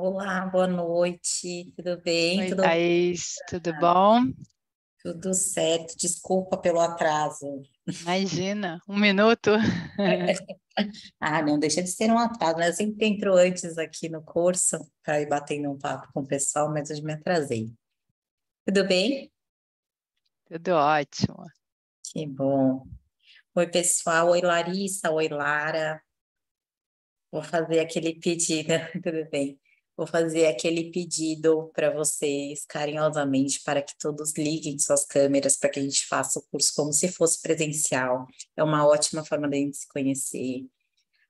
Olá, boa noite, tudo bem? Oi, Thaís, tudo bom? Tudo certo, desculpa pelo atraso. Imagina, um minuto. Ah, não deixa de ser um atraso, né? Eu sempre entro antes aqui no curso para ir batendo um papo com o pessoal, mas hoje me atrasei. Tudo bem? Tudo ótimo. Que bom. Oi, pessoal. Oi, Larissa. Oi, Lara. Vou fazer aquele pedido, tudo bem. Vou fazer aquele pedido para vocês, carinhosamente, para que todos liguem suas câmeras para que a gente faça o curso como se fosse presencial. É uma ótima forma de a gente se conhecer.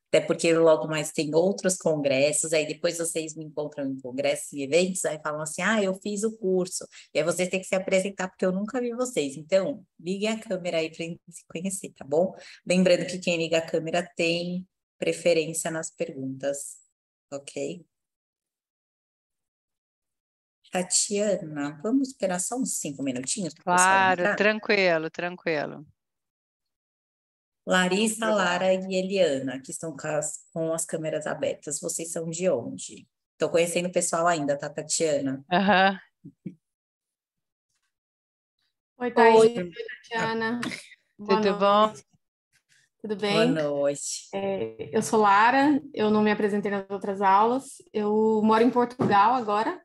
Até porque logo mais tem outros congressos, aí depois vocês me encontram em congressos e eventos, aí falam assim, ah, eu fiz o curso. E aí vocês têm que se apresentar porque eu nunca vi vocês. Então, liguem a câmera aí para a gente se conhecer, tá bom? Lembrando que quem liga a câmera tem preferência nas perguntas, ok? Tatiana, vamos esperar só uns 5 minutinhos para o pessoal Claro, entrar? tranquilo, tranquilo. Larissa, Lara e Eliana, que estão com as câmeras abertas. Vocês são de onde? Estou conhecendo o pessoal ainda, tá, Tatiana? Aham. Oi, Thaís. Oi, Oi, Tatiana. Boa Tudo bom? noite. Tudo boa bem? noite. Eu sou Lara, eu não me apresentei nas outras aulas. Eu moro em Portugal agora,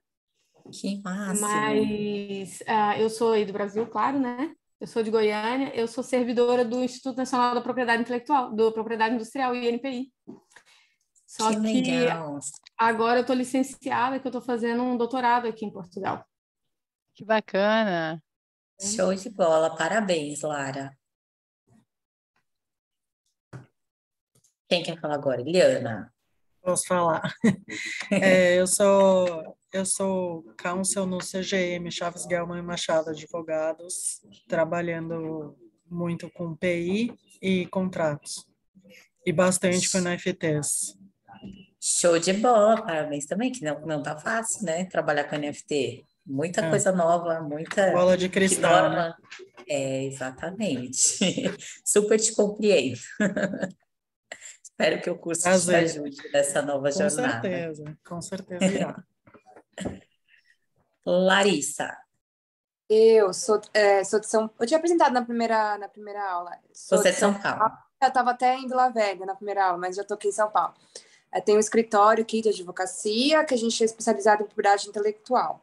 Que máximo. mas eu sou aí do Brasil, claro, né? Eu sou de Goiânia, eu sou servidora do Instituto Nacional da Propriedade Intelectual, da Propriedade Industrial, INPI. Que Só que legal. agora eu estou licenciada, que eu estou fazendo um doutorado aqui em Portugal. Que bacana. Show de bola. Parabéns, Lara. Quem quer falar agora? Eliana. Posso falar? Eu sou counsel no CGM, Chaves Gelman e Machado Advogados, trabalhando muito com PI e contratos, e bastante com NFTs. Show de bola. Parabéns também, que não tá fácil, né? Trabalhar com NFT. Muita É, coisa nova, muita bola de que cristal, né? norma. É, exatamente. Super te compreendo. Espero que o curso te Prazer. ajude nessa nova jornada. Com certeza irá. Larissa, Eu sou de São Eu tinha apresentado na primeira aula. Sou você é de de São São Paulo. Paulo. Eu estava até em Vila Velha na primeira aula, mas já estou aqui em São Paulo. Tem um escritório aqui de advocacia, que a gente é especializado em propriedade intelectual.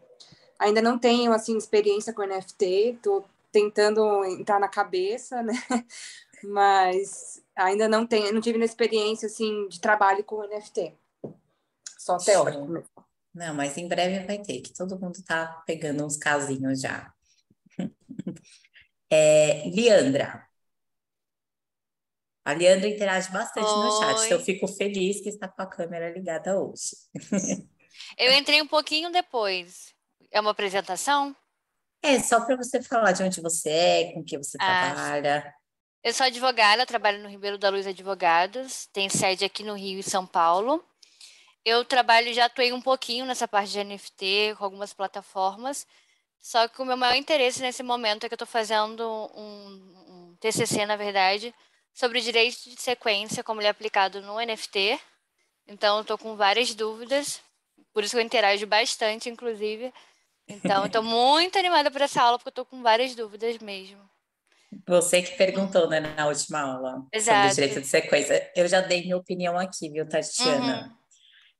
Ainda não tenho, assim, experiência com NFT, estou tentando entrar na cabeça, né? Mas ainda não tive experiência, assim, de trabalho com NFT. Só teórico Show. mesmo. Não, mas em breve vai ter, que todo mundo tá pegando uns casinhos já. Liandra. A Liandra interage bastante no chat, então eu Oi, fico feliz que está com a câmera ligada hoje. eu entrei um pouquinho depois. É uma apresentação? É só para você falar de onde você é, com que você Ah, trabalha. eu sou advogada, trabalho no Ribeiro da Luz Advogados, tem sede aqui no Rio e São Paulo. Eu trabalho, já atuei um pouquinho nessa parte de NFT, com algumas plataformas, só que o meu maior interesse nesse momento é que eu estou fazendo um TCC, na verdade, sobre direito de sequência, como ele é aplicado no NFT. Então, eu estou com várias dúvidas, por isso que eu interajo bastante, inclusive. Então, eu estou muito animada por essa aula, porque eu estou com várias dúvidas mesmo. Você que perguntou, né, na última aula sobre Exato. direito de sequência. Eu já dei minha opinião aqui, viu, Tatiana?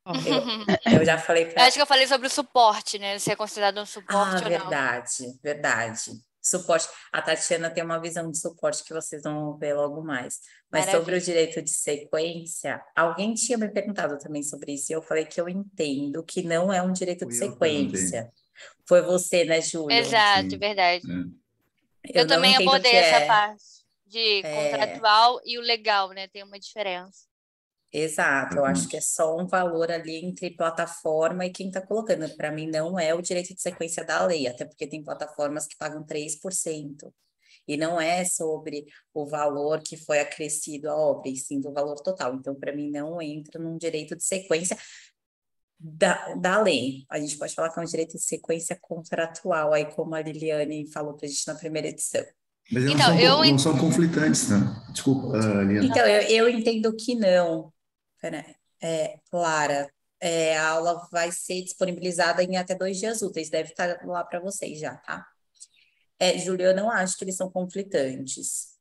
Uhum. Eu já falei Eu acho para. que eu falei sobre o suporte, né? Se é considerado um Ah, suporte ou não. verdade, verdade. Suporte. A Tatiana tem uma visão de suporte que vocês vão ver logo mais. Mas sobre o Maravilha. direito de sequência, alguém tinha me perguntado também sobre isso, e eu falei que eu entendo que não é um direito de Fui eu que perguntei. sequência. Foi você, né, Júlio? Exato, Sim. verdade. Eu Eu não também entendo o abordei que essa é. parte de É, contratual e o legal, né? Tem uma diferença. exato, eu acho que é Exatamente. só um valor ali entre plataforma e quem está colocando. Para mim, não é o direito de sequência da lei, até porque tem plataformas que pagam 3%. E não é sobre o valor que foi acrescido à obra, e sim do valor total. Então, para mim, não entra num direito de sequência da lei. A gente pode falar que é um direito de sequência contratual, aí como a Liliane falou para a gente na primeira edição. Mas eles Então, não são conflitantes, né? Desculpa, Liana. Então, eu entendo que não. Peraí. Clara, a aula vai ser disponibilizada em até 2 dias úteis, deve estar lá para vocês já, tá? Júlio, eu não acho que eles são conflitantes.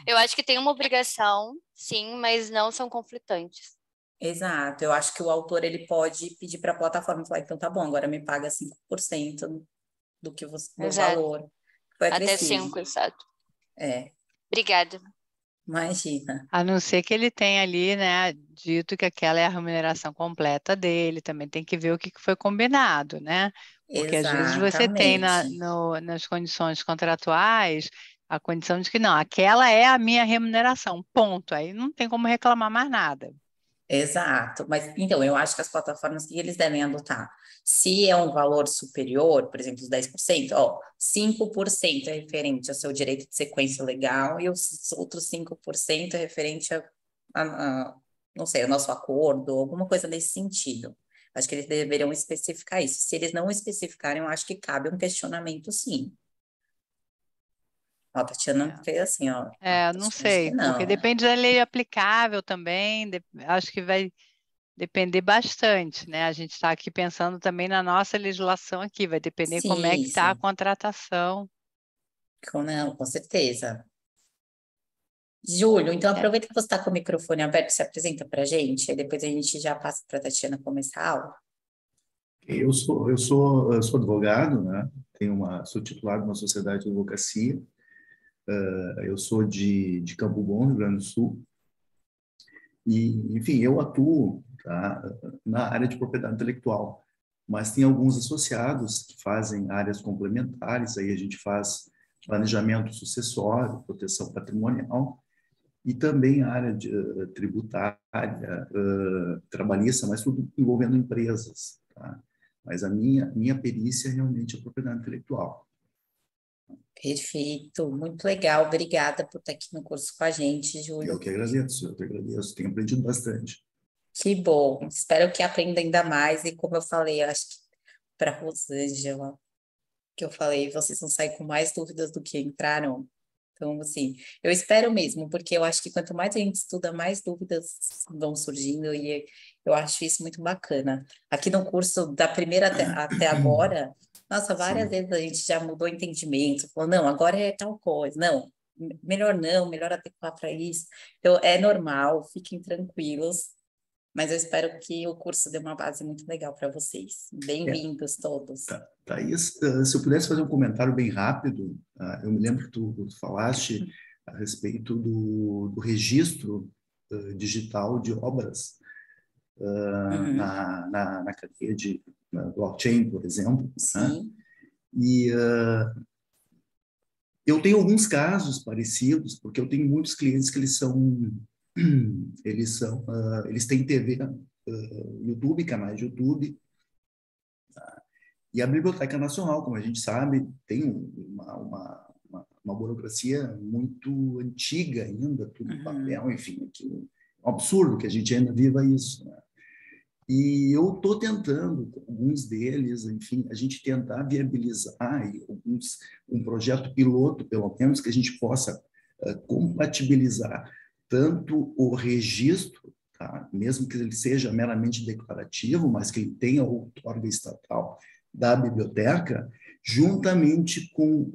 Eu acho que tem uma obrigação, sim, mas não são conflitantes. Exato, eu acho que o autor ele pode pedir para a plataforma falar, então tá bom, agora me paga 5% do que você, do Exato. valor que foi Até acrescido. 5, exato. Imagina. Obrigada. A não ser que ele tenha ali, né, dito que aquela é a remuneração completa dele, também tem que ver o que foi combinado, né? Porque às vezes você tem nas condições contratuais a condição de que não, aquela é a minha remuneração, ponto. Aí não tem como reclamar mais nada. Exato, mas então eu acho que as plataformas que eles devem adotar, se é um valor superior, por exemplo, os 10%, 5% é referente ao seu direito de sequência legal e os outros 5% é referente não sei, ao nosso acordo, alguma coisa nesse sentido. Acho que eles deveriam especificar isso. Se eles não especificarem, eu acho que cabe um questionamento, sim. A Tatiana fez assim, não sei, porque depende da lei aplicável também, acho que vai depender bastante, né? A gente está aqui pensando também na nossa legislação aqui, vai depender como é que está a contratação. Não, com certeza. Júlio, então aproveita que você está com o microfone aberto, se apresenta para a gente, e depois a gente já passa para a Tatiana começar a aula. Eu sou advogado, né? Sou titular de uma sociedade de advocacia. Eu sou de Campo Bom, Rio Grande do Sul. E, enfim, eu atuo, tá, na área de propriedade intelectual, mas tem alguns associados que fazem áreas complementares. Aí a gente faz planejamento sucessório, proteção patrimonial e também a área tributária, trabalhista, mas tudo envolvendo empresas, tá? Mas a minha perícia realmente é propriedade intelectual. Perfeito, muito legal. Obrigada por estar aqui no curso com a gente, Júlio. Eu que agradeço. Tenho aprendido bastante. Que bom. Espero que aprenda ainda mais. E como eu falei, eu acho que para a Rosângela, que eu falei, vocês vão sair com mais dúvidas do que entraram. Então, assim, eu espero mesmo, porque eu acho que quanto mais a gente estuda, mais dúvidas vão surgindo, e eu acho isso muito bacana. Aqui no curso, da primeira até agora, nossa, várias vezes a gente já mudou o entendimento, falou, não, agora é tal coisa, não, melhor adequar para isso. Então, é normal, fiquem tranquilos, mas eu espero que o curso dê uma base muito legal para vocês. Bem-vindos todos. Thaís, se eu pudesse fazer um comentário bem rápido, eu me lembro que tu falaste a respeito do registro digital de obras na cadeia de blockchain, por exemplo. Sim. Né? E eu tenho alguns casos parecidos, porque eu tenho muitos clientes que eles têm TV, YouTube, canais de YouTube. E a Biblioteca Nacional, como a gente sabe, tem uma burocracia muito antiga ainda, tudo em papel, enfim, é um absurdo que a gente ainda viva isso. Né? E eu estou tentando, com alguns deles, enfim, a gente tentar viabilizar um projeto piloto, pelo menos, que a gente possa compatibilizar tanto o registro, tá? Mesmo que ele seja meramente declarativo, mas que ele tenha outorga estatal da biblioteca, juntamente com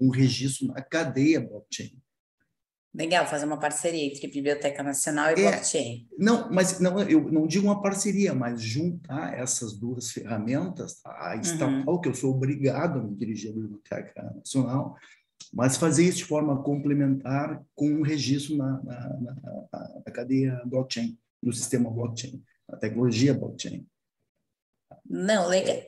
um registro na cadeia blockchain. Legal, fazer uma parceria entre Biblioteca Nacional e blockchain. Não, mas eu não digo uma parceria, mas juntar essas duas ferramentas, a estatal, que eu sou obrigado a me dirigir à Biblioteca Nacional, mas fazer isso de forma complementar com um registro na cadeia blockchain, no sistema blockchain, na tecnologia blockchain. Não, legal.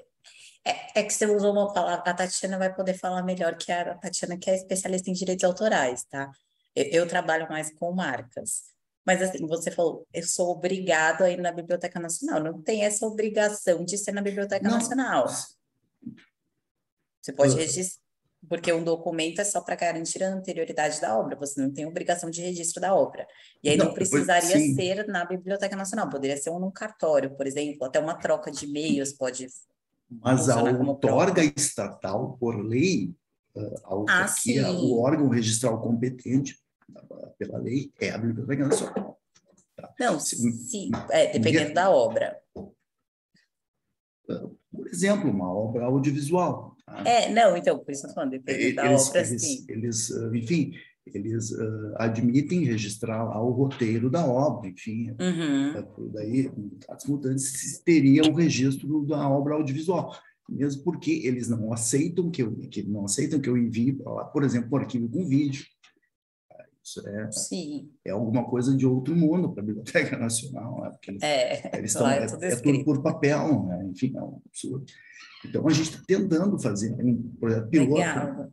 É que você usou uma palavra, a Tatiana vai poder falar melhor, que a Tatiana que é especialista em direitos autorais, tá? Eu trabalho mais com marcas. Mas assim, você falou, eu sou obrigado a ir na Biblioteca Nacional. Não tem essa obrigação de ser na Biblioteca Nacional. Você pode registrar, porque um documento é só para garantir a anterioridade da obra. Você não tem obrigação de registro da obra. E aí não precisaria ser na Biblioteca Nacional. Poderia ser num cartório, por exemplo. Até uma troca de e-mails pode Mas a outorga estatal, por lei, a autarquia, o órgão registral competente pela lei é a Biblioteca Nacional. Tá? Não, dependendo da obra. Por exemplo, uma obra audiovisual. Tá? Não, então, por isso eu estou falando, dependendo da obra, sim. Enfim, eles admitem registrar lá o roteiro da obra, enfim. Daí, contratos mutantes, teria o registro da obra audiovisual. Mesmo porque eles não aceitam que eu envie para lá, por exemplo, um arquivo com vídeo. Isso é alguma coisa de outro mundo para a Biblioteca Nacional, né? Porque eles estão, é tudo por papel, né? Enfim, é um absurdo. Então, a gente está tentando fazer um projeto piloto,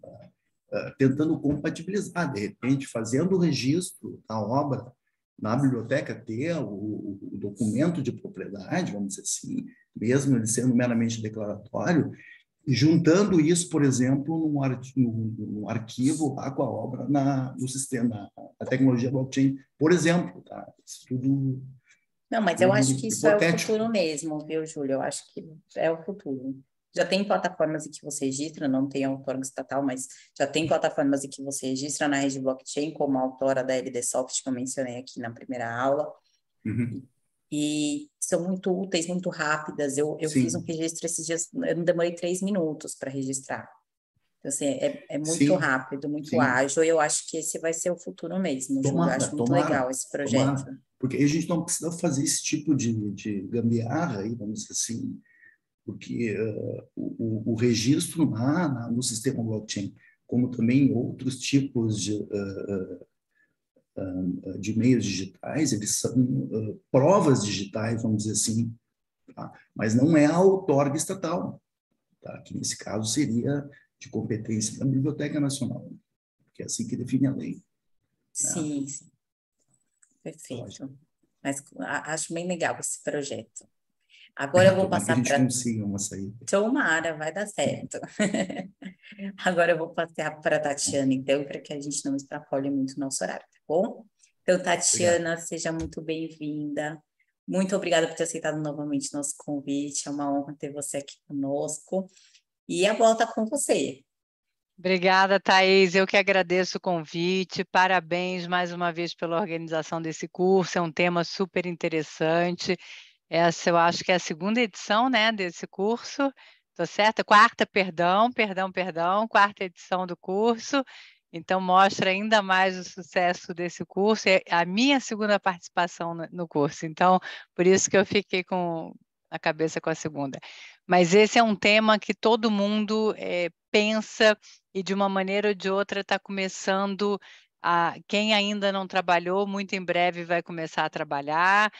tentando compatibilizar, de repente, fazendo o registro da obra na biblioteca, ter o documento de propriedade, vamos dizer assim, mesmo ele sendo meramente declaratório, juntando isso, por exemplo, num arquivo lá com a obra no sistema, na tecnologia blockchain, por exemplo. Tá? Isso tudo. Não, mas eu acho que isso hipotético. É o futuro mesmo, viu, Júlio? Eu acho que é o futuro. Já tem plataformas em que você registra, não tem outorga estatal, mas já tem plataformas em que você registra na rede blockchain, como a autora da LDSoft, que eu mencionei aqui na primeira aula. E são muito úteis, muito rápidas. Eu fiz um registro esses dias, eu não demorei 3 minutos para registrar. Então, assim, é muito rápido, muito ágil, e eu acho que esse vai ser o futuro mesmo, Júlio. Eu acho muito legal esse projeto. Porque a gente não precisa fazer esse tipo de gambiarra, aí, vamos dizer assim, porque o registro no sistema blockchain, como também outros tipos de meios digitais, eles são provas digitais, vamos dizer assim, tá? Mas não é a outorga estatal, tá? Que nesse caso seria de competência da Biblioteca Nacional, que é assim que define a lei. Sim, né? Sim. Perfeito. Mas acho bem legal esse projeto. Agora eu vou passar para... que a gente consiga uma saída. Tomara, vai dar certo. Agora eu vou passar para a Tatiana, então, para que a gente não extrapole muito o nosso horário, tá bom? Então, Tatiana, seja muito bem-vinda. Muito obrigada por ter aceitado novamente nosso convite. É uma honra ter você aqui conosco. E a bola está com você. Obrigada, Thaís. Eu que agradeço o convite. Parabéns mais uma vez pela organização desse curso. É um tema super interessante. Essa eu acho que é a 2ª edição, né, desse curso. Estou certa? 4ª, quarta edição do curso. Então, mostra ainda mais o sucesso desse curso. É a minha 2ª participação no curso. Então, por isso que eu fiquei com a cabeça com a 2ª. Mas esse é um tema que todo mundo pensa e, de uma maneira ou de outra, está começando quem ainda não trabalhou, muito em breve vai começar a trabalhar.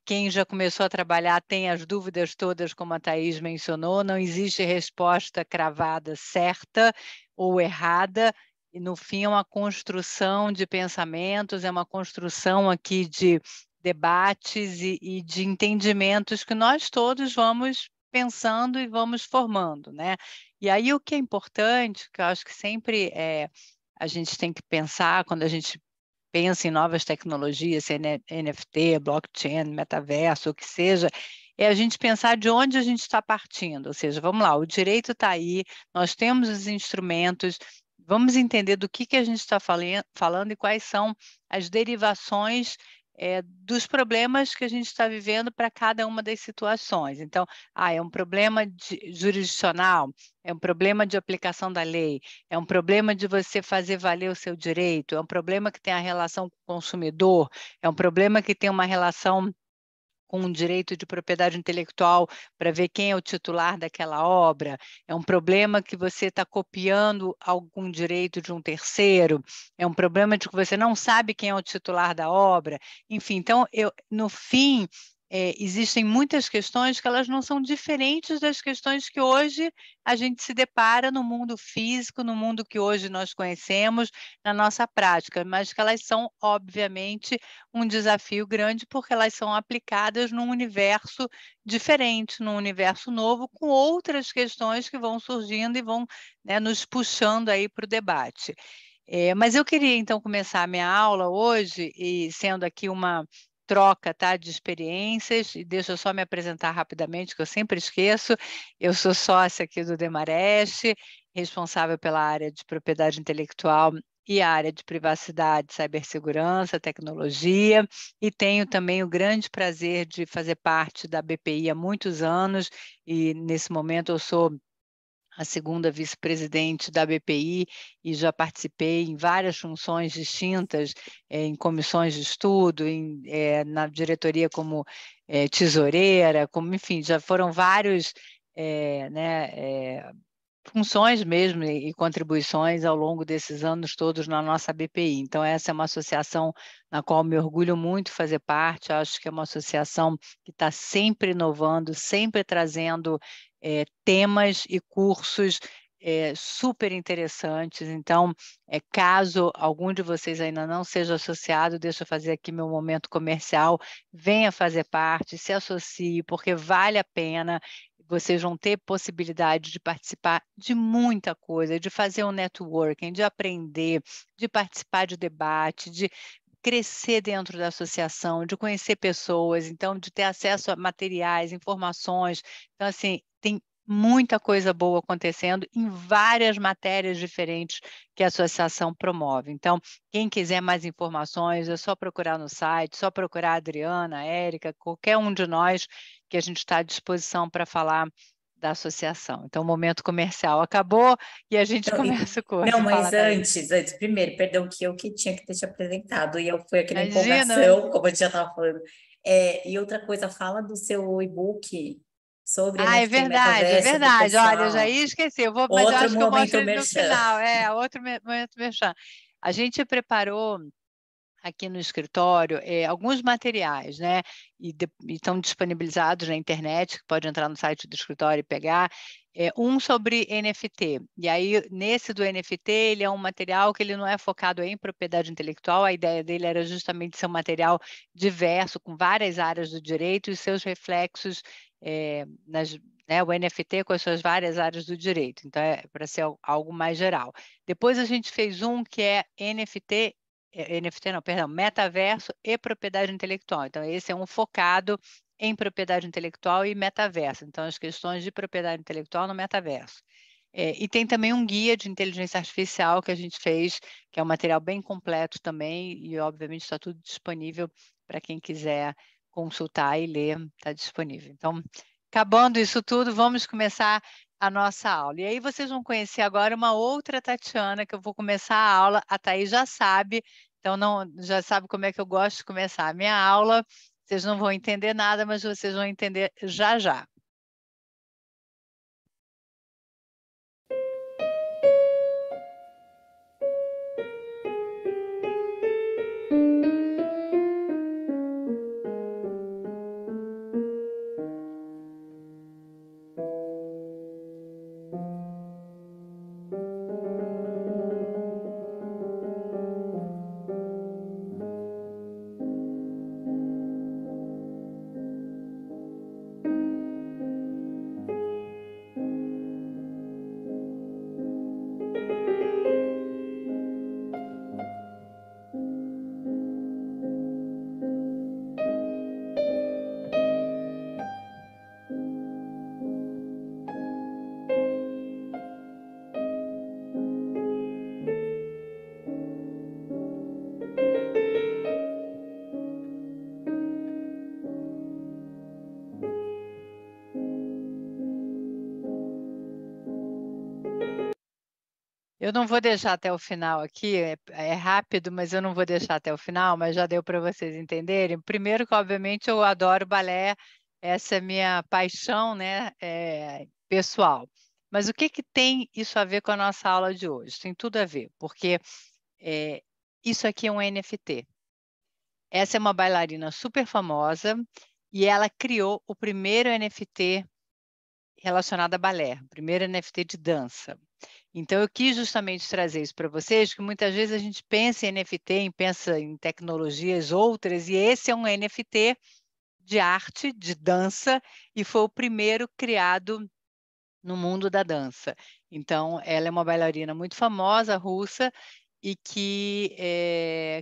Quem já começou a trabalhar tem as dúvidas todas, como a Thaís mencionou, não existe resposta cravada certa ou errada, e no fim é uma construção de pensamentos, é uma construção aqui de debates e de entendimentos que nós todos vamos pensando e vamos formando, né? E aí o que é importante, que eu acho que sempre a gente tem que pensar quando a gente pensa em novas tecnologias, NFT, blockchain, metaverso, o que seja, é a gente pensar de onde a gente está partindo. Ou seja, vamos lá, o direito está aí, nós temos os instrumentos, vamos entender do que a gente está falando e quais são as derivações dos problemas que a gente está vivendo para cada uma das situações. Então, é um problema jurisdicional, é um problema de aplicação da lei, é um problema de você fazer valer o seu direito, é um problema que tem a relação com o consumidor, é um problema que tem uma relação com o direito de propriedade intelectual para ver quem é o titular daquela obra, é um problema que você está copiando algum direito de um terceiro, é um problema de que você não sabe quem é o titular da obra, enfim, então, no fim, existem muitas questões que elas não são diferentes das questões que hoje a gente se depara no mundo físico, no mundo que hoje nós conhecemos, na nossa prática, mas que elas são, obviamente, um desafio grande porque elas são aplicadas num universo diferente, num universo novo, com outras questões que vão surgindo e vão, né, nos puxando aí para o debate. Mas eu queria, então, começar a minha aula hoje, e sendo aqui uma troca, tá, de experiências, e deixa eu só me apresentar rapidamente, que eu sempre esqueço. Eu sou sócia aqui do Demarest, responsável pela área de propriedade intelectual e a área de privacidade, cibersegurança, tecnologia, e tenho também o grande prazer de fazer parte da BPI há muitos anos, e nesse momento eu sou a segunda vice-presidente da BPI e já participei em várias funções distintas, em comissões de estudo, na diretoria como tesoureira, como, enfim, já foram vários funções mesmo e contribuições ao longo desses anos todos na nossa BPI. Então, essa é uma associação na qual me orgulho muito fazer parte, acho que é uma associação que está sempre inovando, sempre trazendo temas e cursos super interessantes. Então, caso algum de vocês ainda não seja associado, deixa eu fazer aqui meu momento comercial, venha fazer parte, se associe, porque vale a pena. Vocês vão ter possibilidade de participar de muita coisa, de fazer um networking, de aprender, de participar de debate, de crescer dentro da associação, de conhecer pessoas, então de ter acesso a materiais, informações. Então, assim, tem muita coisa boa acontecendo em várias matérias diferentes que a associação promove. Então, quem quiser mais informações, é só procurar no site, só procurar a Adriana, a Érica, qualquer um de nós, que a gente está à disposição para falar da associação. Então, o momento comercial acabou e a gente começa com Não, mas antes, primeiro, perdão, que eu que tinha que ter te apresentado, e eu fui aqui na empolgação, como a gente já estava falando. E outra coisa, fala do seu e-book sobre NFT, é verdade, é verdade. Olha, eu já ia esquecer, mas eu acho que eu mostro ele no final. Outro momento merchan. A gente preparou aqui no escritório alguns materiais, né? E estão disponibilizados na internet, que pode entrar no site do escritório e pegar. Um sobre NFT. E aí, nesse do NFT, ele é um material que ele não é focado em propriedade intelectual, a ideia dele era justamente ser um material diverso, com várias áreas do direito e seus reflexos o NFT com as suas várias áreas do direito. Então, é para ser algo mais geral. Depois a gente fez um que é metaverso e propriedade intelectual. Então, esse é um focado em propriedade intelectual e metaverso. Então, as questões de propriedade intelectual no metaverso. E tem também um guia de inteligência artificial que a gente fez, que é um material bem completo também, e obviamente está tudo disponível para quem quiser consultar e ler, está disponível. Então, acabando isso tudo, vamos começar a nossa aula. E aí vocês vão conhecer agora uma outra Tatiana, que eu vou começar a aula. A Thaís já sabe, então já sabe como é que eu gosto de começar a minha aula. Vocês não vão entender nada, mas vocês vão entender já já. Eu não vou deixar até o final aqui, é rápido, mas eu não vou deixar até o final, mas já deu para vocês entenderem. Primeiro que, obviamente, eu adoro balé, essa é minha paixão, né, pessoal. Mas o que tem isso a ver com a nossa aula de hoje? Tem tudo a ver, porque isso aqui é um NFT. Essa é uma bailarina super famosa e ela criou o primeiro NFT relacionado a balé, o primeiro NFT de dança. Então, eu quis justamente trazer isso para vocês, que muitas vezes a gente pensa em NFT, pensa em tecnologias outras, e esse é um NFT de arte, de dança, e foi o primeiro criado no mundo da dança. Então, ela é uma bailarina muito famosa, russa, e que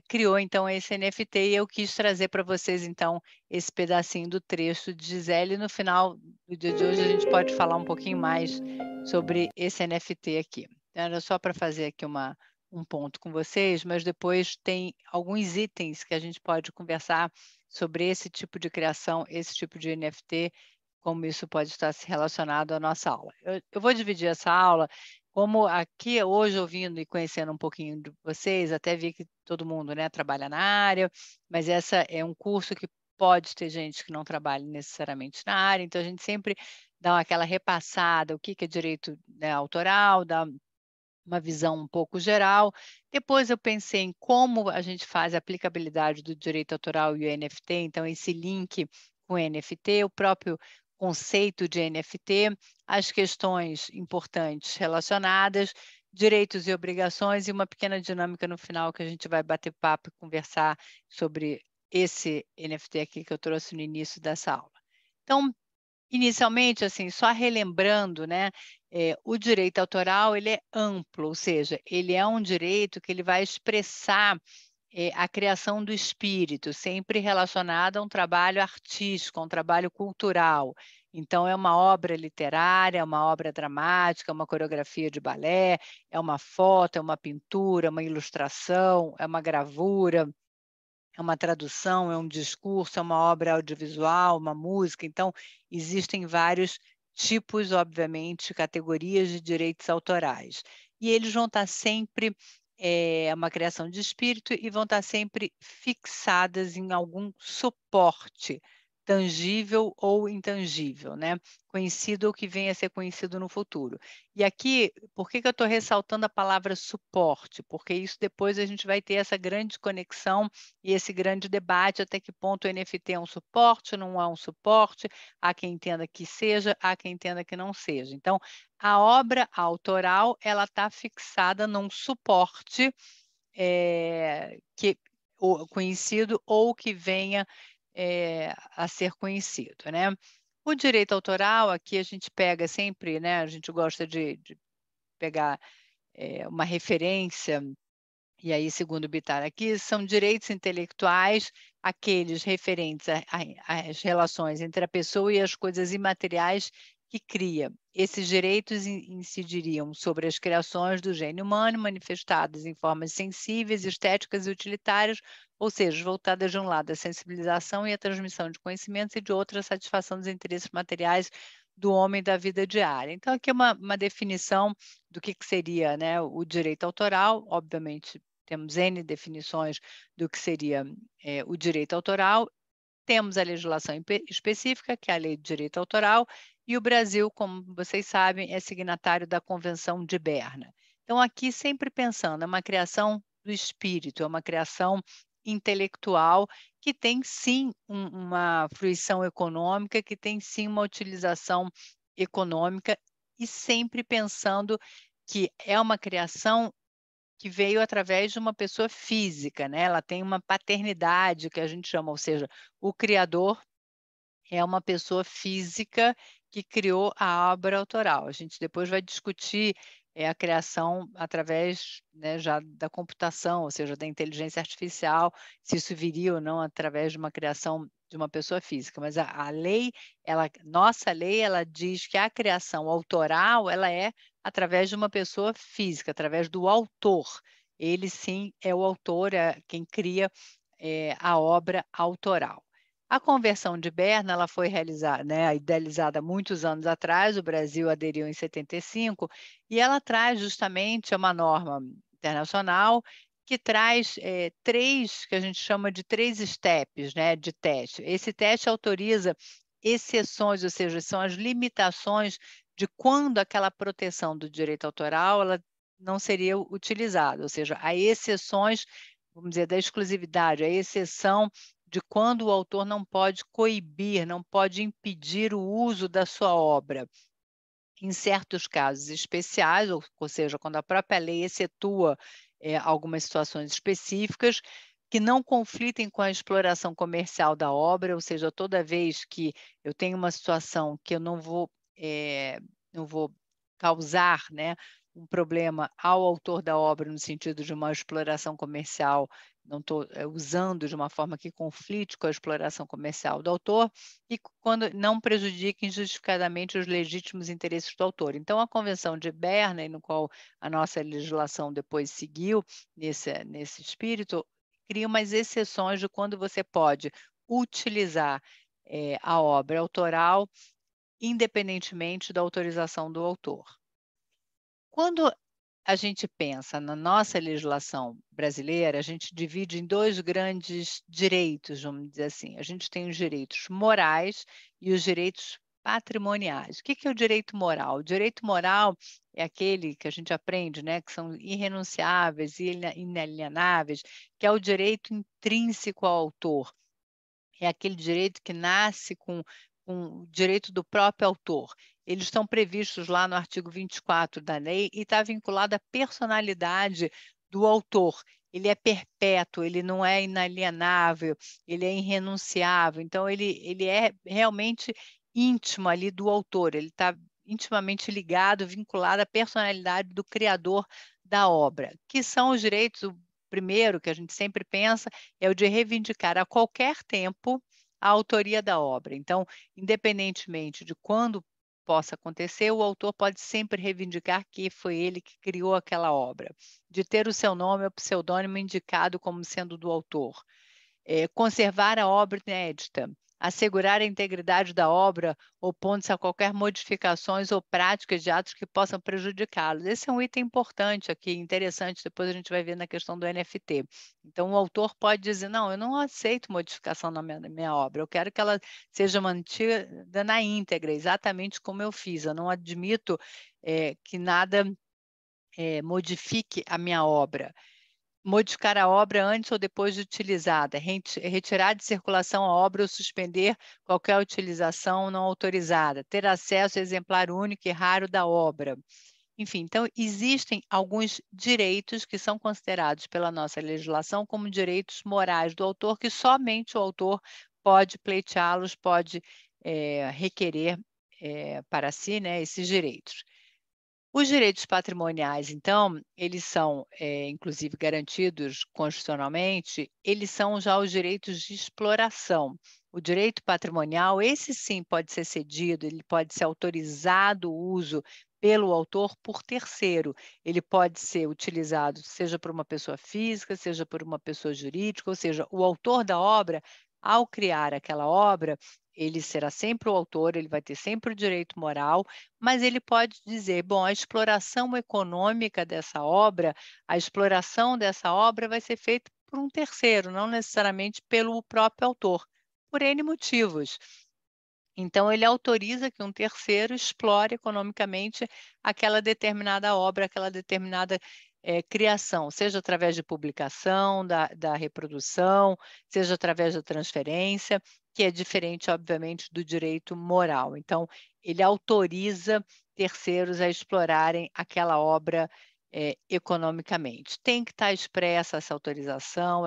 criou, então, esse NFT, e eu quis trazer para vocês, então, esse pedacinho do trecho de Gisele, e no final do dia de hoje a gente pode falar um pouquinho mais sobre esse NFT aqui. Então, era só para fazer aqui uma um ponto com vocês, mas depois tem alguns itens que a gente pode conversar sobre esse tipo de criação, esse tipo de NFT, como isso pode estar se relacionado à nossa aula. Eu vou dividir essa aula, como aqui hoje, ouvindo e conhecendo um pouquinho de vocês, até vi que todo mundo, né, trabalha na área, mas essa é um curso que pode ter gente que não trabalha necessariamente na área, então a gente sempre dá aquela repassada, o que é direito, né, autoral, dá uma visão um pouco geral. Depois eu pensei em como a gente faz a aplicabilidade do direito autoral e o NFT, então esse link com o NFT, o próprio conceito de NFT, as questões importantes relacionadas, direitos e obrigações e uma pequena dinâmica no final que a gente vai bater papo e conversar sobre esse NFT aqui que eu trouxe no início dessa aula. Então, inicialmente, assim, só relembrando, né, o direito autoral ele é amplo, ou seja, ele é um direito que ele vai expressar a criação do espírito, sempre relacionada a um trabalho artístico, a um trabalho cultural. Então, é uma obra literária, é uma obra dramática, uma coreografia de balé, é uma foto, é uma pintura, uma ilustração, é uma gravura, é uma tradução, é um discurso, é uma obra audiovisual, uma música. Então, existem vários tipos, obviamente, categorias de direitos autorais. E eles vão estar sempre, uma criação de espírito e vão estar sempre fixadas em algum suporte, tangível ou intangível, né? Conhecido ou que venha a ser conhecido no futuro. E aqui, por que eu estou ressaltando a palavra suporte? Porque isso depois a gente vai ter essa grande conexão e esse grande debate até que ponto o NFT é um suporte, não é um suporte, há quem entenda que seja, há quem entenda que não seja. Então, a obra autoral, ela está fixada num suporte conhecido ou que venha a ser conhecido, né? O direito autoral, aqui a gente pega sempre, né? A gente gosta de pegar uma referência, e aí, segundo o Bittar aqui, são direitos intelectuais aqueles referentes às relações entre a pessoa e as coisas imateriais que cria. Esses direitos incidiriam sobre as criações do gênio humano manifestadas em formas sensíveis, estéticas e utilitárias, ou seja, voltadas de um lado à sensibilização e à transmissão de conhecimentos e de outra à satisfação dos interesses materiais do homem da vida diária. Então, aqui é uma definição do que seria, né, o direito autoral. Obviamente, temos N definições do que seria o direito autoral. Temos a legislação específica, que é a Lei de Direito Autoral, e o Brasil, como vocês sabem, é signatário da Convenção de Berna. Então, aqui sempre pensando, é uma criação do espírito, é uma criação intelectual que tem sim uma fruição econômica, que tem sim uma utilização econômica e sempre pensando que é uma criação que veio através de uma pessoa física, né? Ela tem uma paternidade que a gente chama, ou seja, o criador é uma pessoa física que criou a obra autoral. A gente depois vai discutir a criação através, né, já da computação, ou seja, da inteligência artificial, se isso viria ou não através de uma criação de uma pessoa física. Mas a lei, nossa lei, ela diz que a criação autoral, ela é através de uma pessoa física, através do autor. Ele sim é o autor, é quem cria a obra autoral. A Convenção de Berna ela foi realizada, né, idealizada muitos anos atrás, o Brasil aderiu em 75, e ela traz justamente uma norma internacional que traz três, que a gente chama de 3 steps, né, de teste. Esse teste autoriza exceções, ou seja, são as limitações de quando aquela proteção do direito autoral ela não seria utilizada, ou seja, há exceções, vamos dizer, da exclusividade, a exceção de quando o autor não pode coibir, não pode impedir o uso da sua obra. Em certos casos especiais, ou seja, quando a própria lei excetua algumas situações específicas, que não conflitem com a exploração comercial da obra, ou seja, toda vez que eu tenho uma situação que eu não vou causar, né, um problema ao autor da obra no sentido de uma exploração comercial não estou usando de uma forma que conflite com a exploração comercial do autor e quando não prejudique injustificadamente os legítimos interesses do autor. Então, a Convenção de Berna, no qual a nossa legislação depois seguiu nesse espírito, cria umas exceções de quando você pode utilizar a obra autoral independentemente da autorização do autor. Quando a gente pensa na nossa legislação brasileira, a gente divide em dois grandes direitos, vamos dizer assim. A gente tem os direitos morais e os direitos patrimoniais. O que é o direito moral? O direito moral é aquele que a gente aprende, né, que são irrenunciáveis e inalienáveis, que é o direito intrínseco ao autor. É aquele direito que nasce com o direito do próprio autor. Eles estão previstos lá no artigo 24 da lei e está vinculado à personalidade do autor. Ele é perpétuo, ele não é inalienável, ele é irrenunciável. Então, ele é realmente íntimo ali do autor, ele está intimamente ligado, vinculado à personalidade do criador da obra, que são os direitos. O primeiro que a gente sempre pensa é o de reivindicar a qualquer tempo a autoria da obra. Então, independentemente de quando possa acontecer, o autor pode sempre reivindicar que foi ele que criou aquela obra, de ter o seu nome ou pseudônimo indicado como sendo do autor. Conservar a obra inédita, assegurar a integridade da obra, opondo-se a qualquer modificações ou práticas de atos que possam prejudicá-los. Esse é um item importante aqui, interessante, depois a gente vai ver na questão do NFT. Então, o autor pode dizer, não, eu não aceito modificação na minha obra, eu quero que ela seja mantida na íntegra, exatamente como eu fiz, eu não admito que nada modifique a minha obra. Modificar a obra antes ou depois de utilizada, retirar de circulação a obra ou suspender qualquer utilização não autorizada, ter acesso a exemplar único e raro da obra. Enfim, então existem alguns direitos que são considerados pela nossa legislação como direitos morais do autor, que somente o autor pode pleiteá-los, pode requerer para si, né, esses direitos. Os direitos patrimoniais, então, eles são, inclusive, garantidos constitucionalmente, eles são já os direitos de exploração. O direito patrimonial, esse sim pode ser cedido, ele pode ser autorizado o uso pelo autor por terceiro. Ele pode ser utilizado, seja por uma pessoa física, seja por uma pessoa jurídica, ou seja, o autor da obra, ao criar aquela obra, ele será sempre o autor, ele vai ter sempre o direito moral, mas ele pode dizer, bom, a exploração econômica dessa obra, a exploração dessa obra vai ser feita por um terceiro, não necessariamente pelo próprio autor, por N motivos. Então, ele autoriza que um terceiro explore economicamente aquela determinada obra, aquela determinada criação, seja através de publicação, da reprodução, seja através da transferência, que é diferente, obviamente, do direito moral. Então, ele autoriza terceiros a explorarem aquela obra economicamente. Tem que estar expressa essa autorização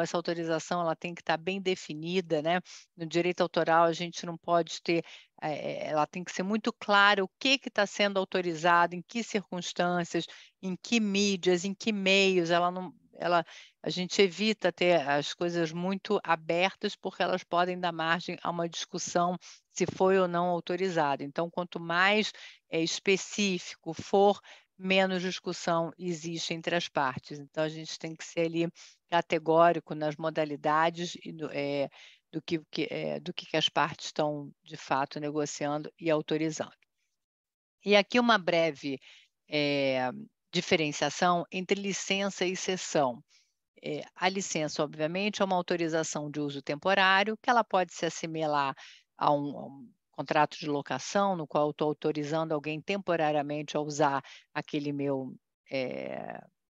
ela tem que estar bem definida, né? No direito autoral, a gente não pode ter, ela tem que ser muito clara o que está sendo autorizado, em que circunstâncias, em que mídias, em que meios, a gente evita ter as coisas muito abertas porque elas podem dar margem a uma discussão se foi ou não autorizado. Então, quanto mais específico for, menos discussão existe entre as partes. Então, a gente tem que ser ali categórico nas modalidades do que as partes estão, de fato, negociando e autorizando. E aqui uma breve diferenciação entre licença e cessão. A licença, obviamente, é uma autorização de uso temporário, que ela pode se assimilar a um contrato de locação, no qual eu estou autorizando alguém temporariamente a usar aquele meu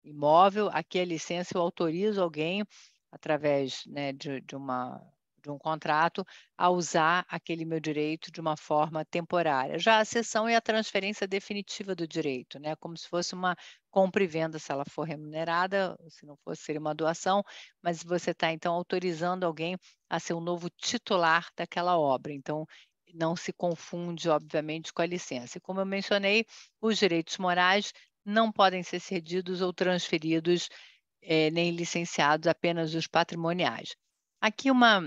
imóvel. Aqui a licença eu autorizo alguém, através, né, de um contrato, a usar aquele meu direito de uma forma temporária. Já a cessão é a transferência definitiva do direito, né? Como se fosse uma compra e venda, se ela for remunerada, se não fosse, seria uma doação, mas você está, então, autorizando alguém a ser o novo titular daquela obra. Então, não se confunde, obviamente, com a licença. E como eu mencionei, os direitos morais não podem ser cedidos ou transferidos nem licenciados, apenas os patrimoniais. Aqui uma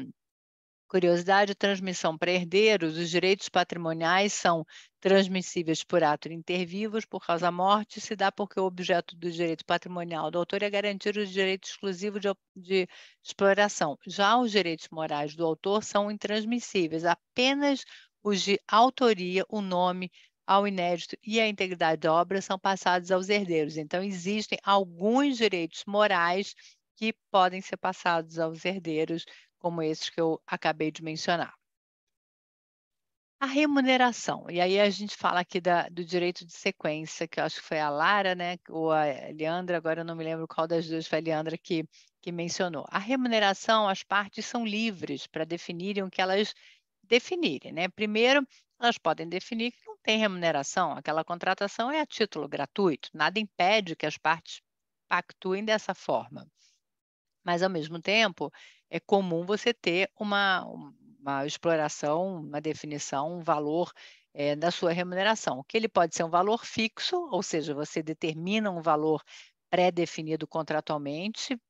curiosidade: transmissão para herdeiros. Os direitos patrimoniais são transmissíveis por ato inter vivos, por causa da morte, se dá porque o objeto do direito patrimonial do autor é garantir o direito exclusivo de exploração. Já os direitos morais do autor são intransmissíveis, apenas os de autoria, o nome, ao inédito e a integridade da obra são passados aos herdeiros. Então, existem alguns direitos morais que podem ser passados aos herdeiros, como esses que eu acabei de mencionar. A remuneração, e aí a gente fala aqui do direito de sequência, que eu acho que foi a Lara, né, ou a Leandra, agora eu não me lembro qual das duas foi a Leandra que mencionou. A remuneração, as partes são livres para definirem o que elas definirem, né? Primeiro, elas podem definir que não tem remuneração, aquela contratação é a título gratuito, nada impede que as partes pactuem dessa forma. Mas, ao mesmo tempo, é comum você ter uma exploração, uma definição, um valor da sua remuneração, que ele pode ser um valor fixo, ou seja, você determina um valor pré-definido contratualmente,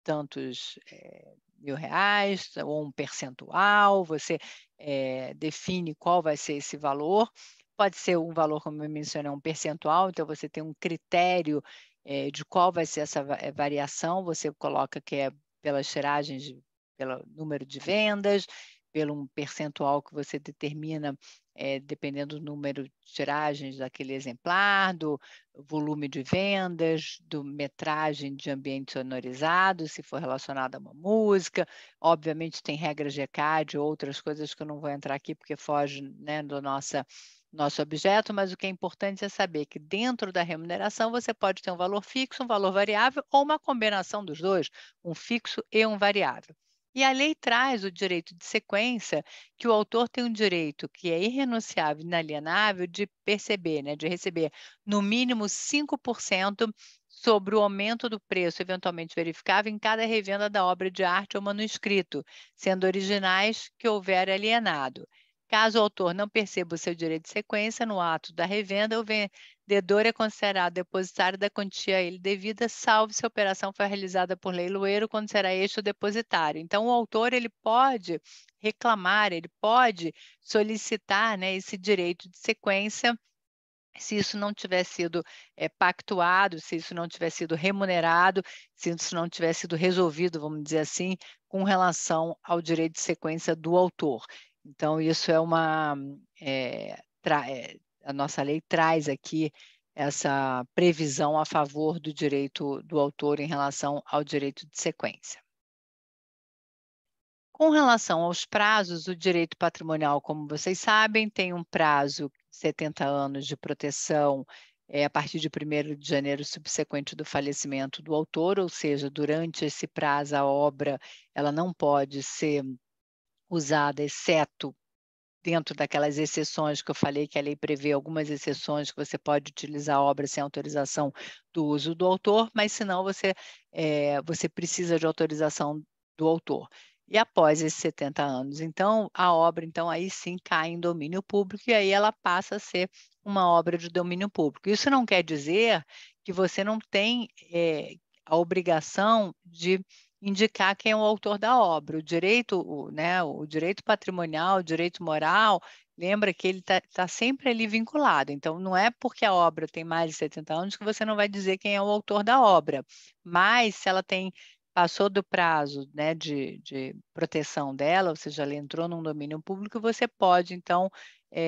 tantos R$1.000, ou um percentual, você define qual vai ser esse valor. Pode ser um valor, como eu mencionei, um percentual, então você tem um critério de qual vai ser essa variação, você coloca que é pelas tiragens, pelo número de vendas, pelo um percentual que você determina dependendo do número de tiragens daquele exemplar, do volume de vendas, do metragem de ambiente sonorizado, se for relacionado a uma música. Obviamente tem regras de ECAD, outras coisas que eu não vou entrar aqui porque foge, né, do nosso objeto, mas o que é importante é saber que dentro da remuneração você pode ter um valor fixo, um valor variável ou uma combinação dos dois, um fixo e um variável. E a lei traz o direito de sequência, que o autor tem um direito que é irrenunciável e inalienável de perceber, né, de receber no mínimo 5% sobre o aumento do preço eventualmente verificável em cada revenda da obra de arte ou manuscrito, sendo originais que houver alienado. Caso o autor não perceba o seu direito de sequência no ato da revenda, o vendedor é considerado depositário da quantia a ele devida, salvo se a operação for realizada por leiloeiro, quando será este o depositário. Então, o autor ele pode reclamar, ele pode solicitar, né, esse direito de sequência, se isso não tiver sido pactuado, se isso não tiver sido remunerado, se isso não tiver sido resolvido, vamos dizer assim, com relação ao direito de sequência do autor. Então, isso é a nossa lei traz aqui essa previsão a favor do direito do autor em relação ao direito de sequência. Com relação aos prazos, o direito patrimonial, como vocês sabem, tem um prazo de 70 anos de proteção a partir de 1º de janeiro subsequente do falecimento do autor, ou seja, durante esse prazo a obra ela não pode ser usada, exceto dentro daquelas exceções que eu falei, que a lei prevê algumas exceções que você pode utilizar a obra sem autorização do uso do autor, mas senão você precisa de autorização do autor. E após esses 70 anos, então, a obra, então, aí sim cai em domínio público e aí ela passa a ser uma obra de domínio público. Isso não quer dizer que você não tem a obrigação de indicar quem é o autor da obra. O direito patrimonial, o direito moral, lembra que ele está sempre ali vinculado. Então, não é porque a obra tem mais de 70 anos que você não vai dizer quem é o autor da obra. Mas, se ela passou do prazo, né, de proteção dela, ou seja, ela entrou num domínio público, você pode, então,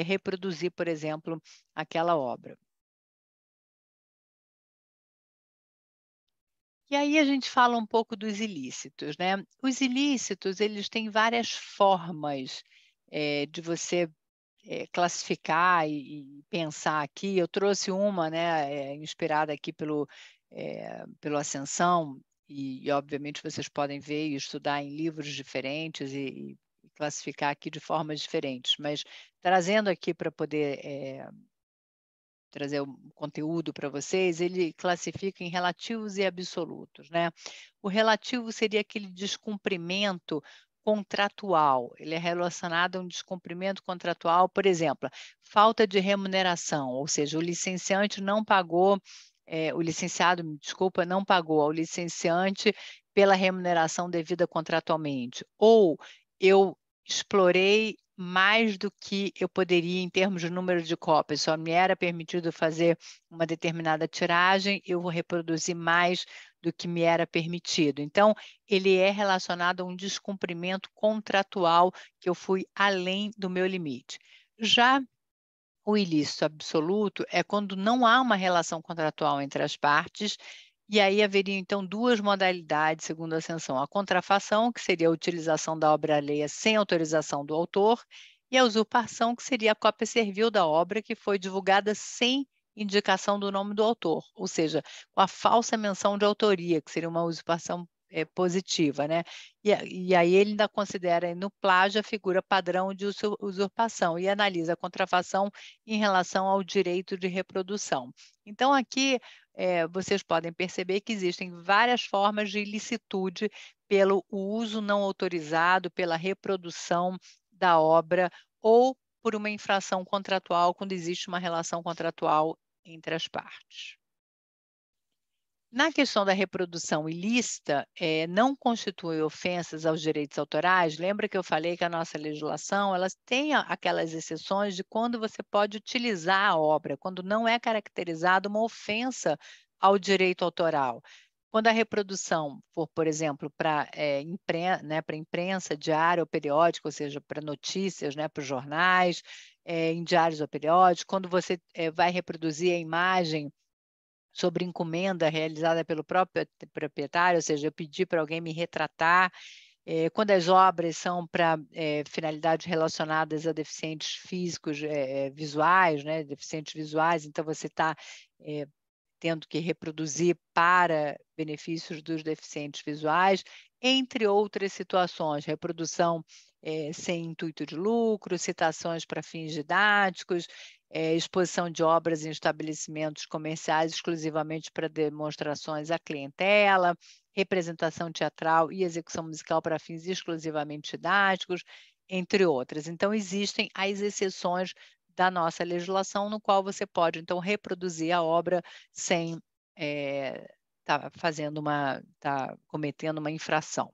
reproduzir, por exemplo, aquela obra. E aí a gente fala um pouco dos ilícitos, né? Os ilícitos, eles têm várias formas de você classificar e pensar aqui. Eu trouxe uma, né, inspirada aqui pelo Ascensão, e obviamente vocês podem ver e estudar em livros diferentes e classificar aqui de formas diferentes, mas trazendo aqui para poder trazer um conteúdo para vocês, ele classifica em relativos e absolutos, né? O relativo seria aquele descumprimento contratual, ele é relacionado a um descumprimento contratual, por exemplo, falta de remuneração, ou seja, o licenciante não pagou o licenciado, me desculpa, não pagou ao licenciante pela remuneração devida contratualmente, ou eu explorei mais do que eu poderia em termos de número de cópias, só me era permitido fazer uma determinada tiragem, eu vou reproduzir mais do que me era permitido. Então, ele é relacionado a um descumprimento contratual que eu fui além do meu limite. Já o ilícito absoluto é quando não há uma relação contratual entre as partes, e aí haveria, então, duas modalidades, segundo a sanção. A contrafação, que seria a utilização da obra alheia sem autorização do autor, e a usurpação, que seria a cópia servil da obra que foi divulgada sem indicação do nome do autor, ou seja, com a falsa menção de autoria, que seria uma usurpação positiva, né? E aí ele ainda considera no plágio a figura padrão de usurpação e analisa a contrafação em relação ao direito de reprodução. Então, aqui vocês podem perceber que existem várias formas de ilicitude pelo uso não autorizado, pela reprodução da obra ou por uma infração contratual, quando existe uma relação contratual entre as partes. Na questão da reprodução ilícita, não constitui ofensas aos direitos autorais. Lembra que eu falei que a nossa legislação elas tem aquelas exceções de quando você pode utilizar a obra, quando não é caracterizada uma ofensa ao direito autoral. Quando a reprodução for, por exemplo, para imprensa diária ou periódica, ou seja, para notícias, né, para os jornais, em diários ou periódicos, quando você vai reproduzir a imagem sobre encomenda realizada pelo próprio proprietário, ou seja, eu pedi para alguém me retratar, quando as obras são para finalidades relacionadas a deficientes físicos visuais, né, deficientes visuais, então você está tendo que reproduzir para benefícios dos deficientes visuais, entre outras situações, reprodução sem intuito de lucro, citações para fins didáticos, exposição de obras em estabelecimentos comerciais exclusivamente para demonstrações à clientela, representação teatral e execução musical para fins exclusivamente didáticos, entre outras. Então, existem as exceções da nossa legislação, no qual você pode, então, reproduzir a obra sem estar cometendo uma infração,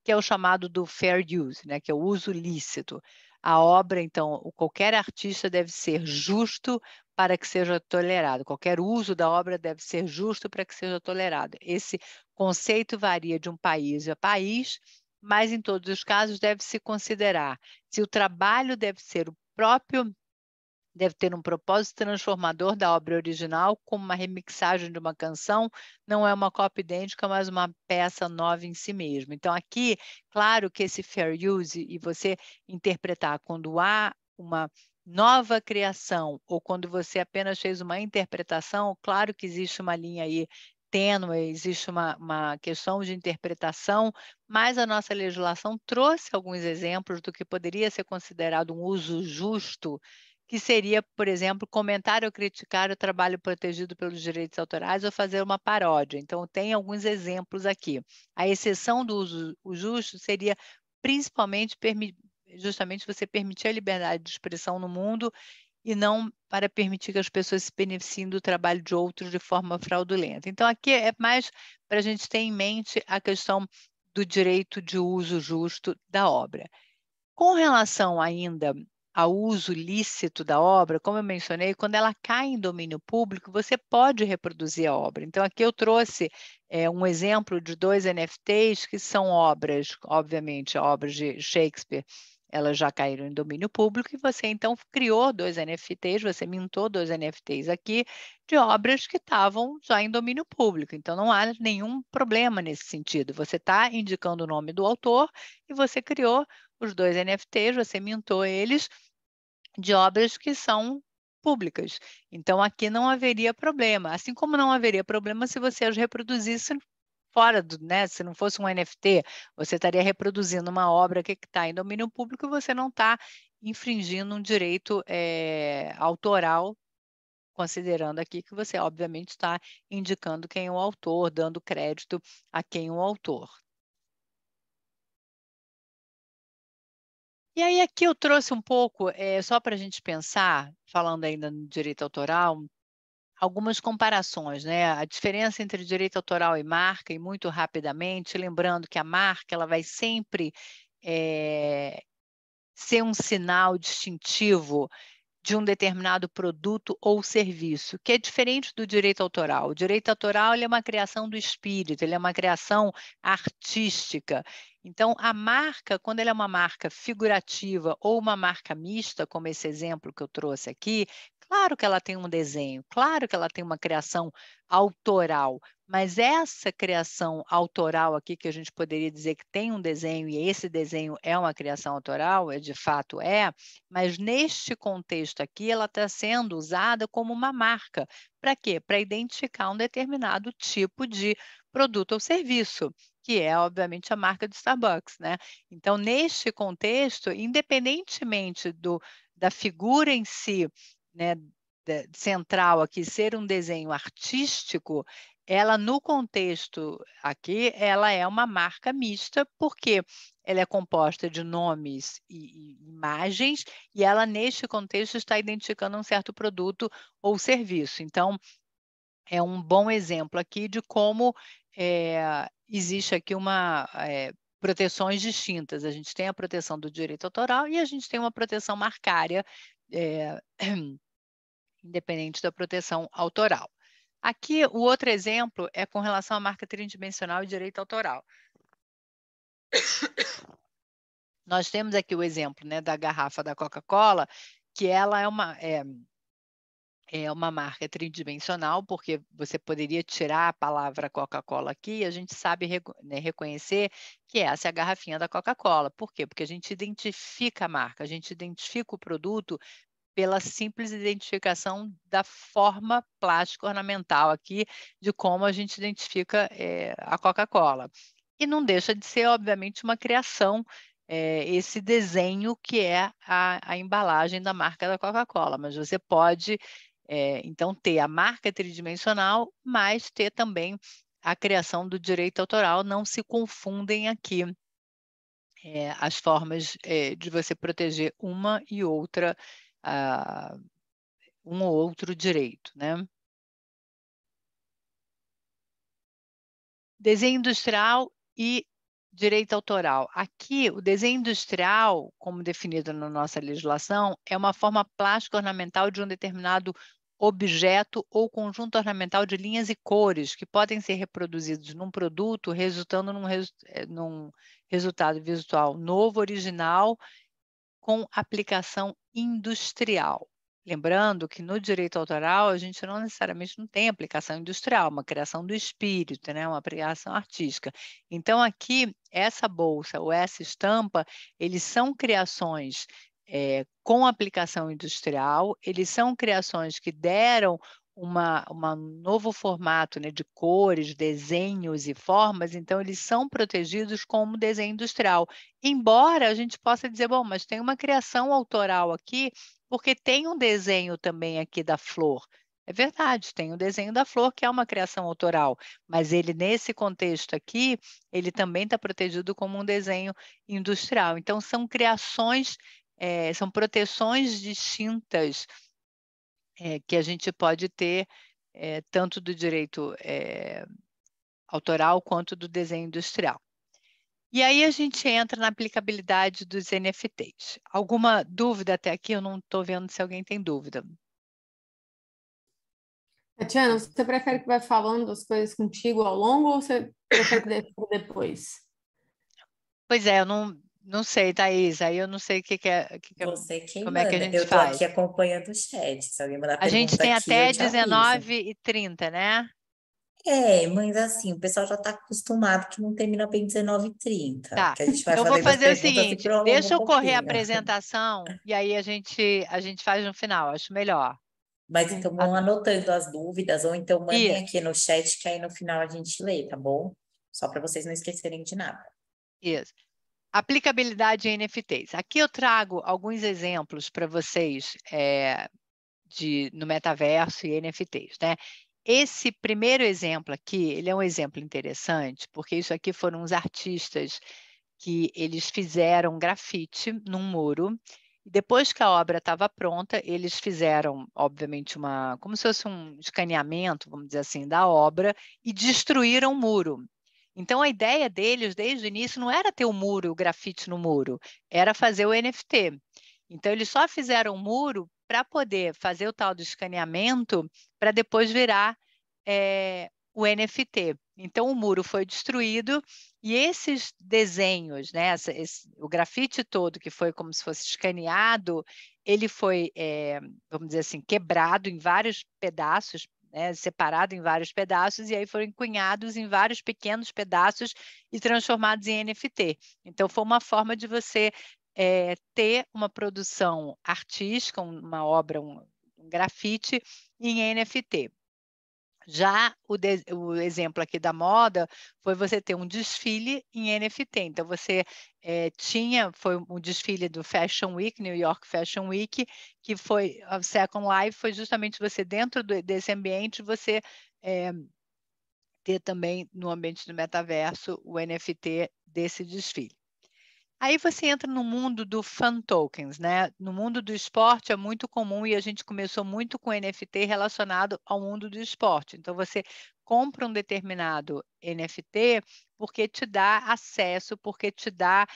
que é o chamado do fair use, né, que é o uso lícito. A obra, então, qualquer artista deve ser justo para que seja tolerado. Qualquer uso da obra deve ser justo para que seja tolerado. Esse conceito varia de um país a país, mas em todos os casos deve-se considerar se o trabalho deve ter um propósito transformador da obra original, como uma remixagem de uma canção, não é uma cópia idêntica, mas uma peça nova em si mesma. Então, aqui, claro que esse fair use, e você interpretar quando há uma nova criação, ou quando você apenas fez uma interpretação, claro que existe uma linha aí tênue, existe uma questão de interpretação, mas a nossa legislação trouxe alguns exemplos do que poderia ser considerado um uso justo, que seria, por exemplo, comentar ou criticar o trabalho protegido pelos direitos autorais ou fazer uma paródia. Então, tem alguns exemplos aqui. A exceção do uso justo seria principalmente justamente você permitir a liberdade de expressão no mundo e não para permitir que as pessoas se beneficiem do trabalho de outros de forma fraudulenta. Então, aqui é mais para a gente ter em mente a questão do direito de uso justo da obra. Com relação ainda ao uso lícito da obra, como eu mencionei, quando ela cai em domínio público, você pode reproduzir a obra. Então, aqui eu trouxe um exemplo de 2 NFTs que são obras, obviamente, obras de Shakespeare, elas já caíram em domínio público e você, então, criou 2 NFTs, você mintou 2 NFTs aqui de obras que estavam já em domínio público. Então, não há nenhum problema nesse sentido. Você está indicando o nome do autor e você criou os 2 NFTs, você mintou eles de obras que são públicas. Então, aqui não haveria problema. Assim como não haveria problema se você as reproduzisse fora do, né? Se não fosse um NFT, você estaria reproduzindo uma obra que está em domínio público e você não está infringindo um direito autoral, considerando aqui que você, obviamente, está indicando quem é o autor, dando crédito a quem é o autor. E aí aqui eu trouxe um pouco, só para a gente pensar, falando ainda no direito autoral, algumas comparações, né? A diferença entre direito autoral e marca, e muito rapidamente, lembrando que a marca ela vai sempre ser um sinal distintivo de um determinado produto ou serviço, que é diferente do direito autoral. O direito autoral ele é uma criação do espírito, ele é uma criação artística. Então, a marca, quando ela é uma marca figurativa ou uma marca mista, como esse exemplo que eu trouxe aqui, claro que ela tem um desenho, claro que ela tem uma criação autoral, mas essa criação autoral aqui, que a gente poderia dizer que tem um desenho e esse desenho é uma criação autoral, de fato mas neste contexto aqui ela está sendo usada como uma marca. Para quê? Para identificar um determinado tipo de produto ou serviço, que é, obviamente, a marca do Starbucks, né? Então, neste contexto, independentemente da figura em si, né, central aqui, ser um desenho artístico, ela, no contexto aqui, ela é uma marca mista, porque ela é composta de nomes e imagens, e ela, neste contexto, está identificando um certo produto ou serviço. Então, é um bom exemplo aqui de como existe aqui proteções distintas. A gente tem a proteção do direito autoral e a gente tem uma proteção marcária, independente da proteção autoral. Aqui, o outro exemplo é com relação à marca tridimensional e direito autoral. Nós temos aqui o exemplo, né, da garrafa da Coca-Cola, que ela é uma marca tridimensional, porque você poderia tirar a palavra Coca-Cola aqui e a gente sabe reconhecer que essa é a garrafinha da Coca-Cola. Por quê? Porque a gente identifica a marca, a gente identifica o produto pela simples identificação da forma plástica ornamental aqui, de como a gente identifica a Coca-Cola. E não deixa de ser, obviamente, uma criação, esse desenho que é a embalagem da marca da Coca-Cola, mas você pode, então, ter a marca tridimensional, mas ter também a criação do direito autoral, não se confundem aqui as formas de você proteger uma e outra um ou outro direito, né? Desenho industrial e direito autoral. Aqui, o desenho industrial, como definido na nossa legislação, é uma forma plástica ornamental de um determinado objeto ou conjunto ornamental de linhas e cores que podem ser reproduzidos num produto, resultando num resultado visual novo, original, com aplicação industrial. Lembrando que no direito autoral a gente não necessariamente não tem aplicação industrial, uma criação do espírito, né? Uma criação artística. Então aqui, essa bolsa ou essa estampa, eles são criações com aplicação industrial, eles são criações que deram um novo formato, né, de cores, desenhos e formas, então eles são protegidos como desenho industrial. Embora a gente possa dizer, bom, mas tem uma criação autoral aqui, porque tem um desenho também aqui da flor. É verdade, tem o desenho da flor, que é uma criação autoral, mas ele, nesse contexto aqui, ele também está protegido como um desenho industrial. Então, são criações, são proteções distintas que a gente pode ter tanto do direito autoral quanto do desenho industrial. E aí a gente entra na aplicabilidade dos NFTs. Alguma dúvida até aqui? Eu não estou vendo se alguém tem dúvida. Tatiana, você prefere que vai falando as coisas contigo ao longo ou você prefere que deixe para depois? Pois é, eu não sei, Thaís. Aí eu não sei o que é. Você quem como manda. É que a gente eu tô faz. aqui acompanhando o chat. Se alguém mandar A gente pergunta tem aqui, até eu te aviso. 19h30, né? Mas assim, o pessoal já está acostumado que não termina bem 19h30. Tá. Que a gente vai Então, vou fazendo as fazer o perguntas e seguinte: prolonga deixa um eu correr a pouquinho. apresentação e aí a gente faz no final, acho melhor. Mas então vão anotando as dúvidas, ou então mandem aqui no chat, que aí no final a gente lê, tá bom? Só para vocês não esquecerem de nada. Isso. Aplicabilidade em NFTs. Aqui eu trago alguns exemplos para vocês no metaverso e NFTs, né? Esse primeiro exemplo aqui, ele é um exemplo interessante, porque isso aqui foram os artistas que eles fizeram grafite num muro, E depois que a obra estava pronta, eles fizeram, obviamente, como se fosse um escaneamento, vamos dizer assim, da obra e destruíram o muro. Então, a ideia deles, desde o início, não era ter o muro, o grafite no muro, era fazer o NFT. Então, eles só fizeram o muro para poder fazer o tal do escaneamento, para depois virar o NFT. Então, o muro foi destruído e esses desenhos, né, o grafite todo, que foi como se fosse escaneado, ele foi, vamos dizer assim, quebrado em vários pedaços, né, separado em vários pedaços, e aí foram cunhados em vários pequenos pedaços e transformados em NFT. Então, foi uma forma de você ter uma produção artística, uma obra, um grafite em NFT. Já o exemplo aqui da moda foi você ter um desfile em NFT. Então, você foi um desfile do Fashion Week, New York Fashion Week, que foi a Second Life, foi justamente você, dentro desse ambiente, você ter também, no ambiente do metaverso, o NFT desse desfile. Aí você entra no mundo do fan tokens, né? No mundo do esporte é muito comum e a gente começou muito com NFT relacionado ao mundo do esporte. Então você compra um determinado NFT porque te dá acesso, porque te dá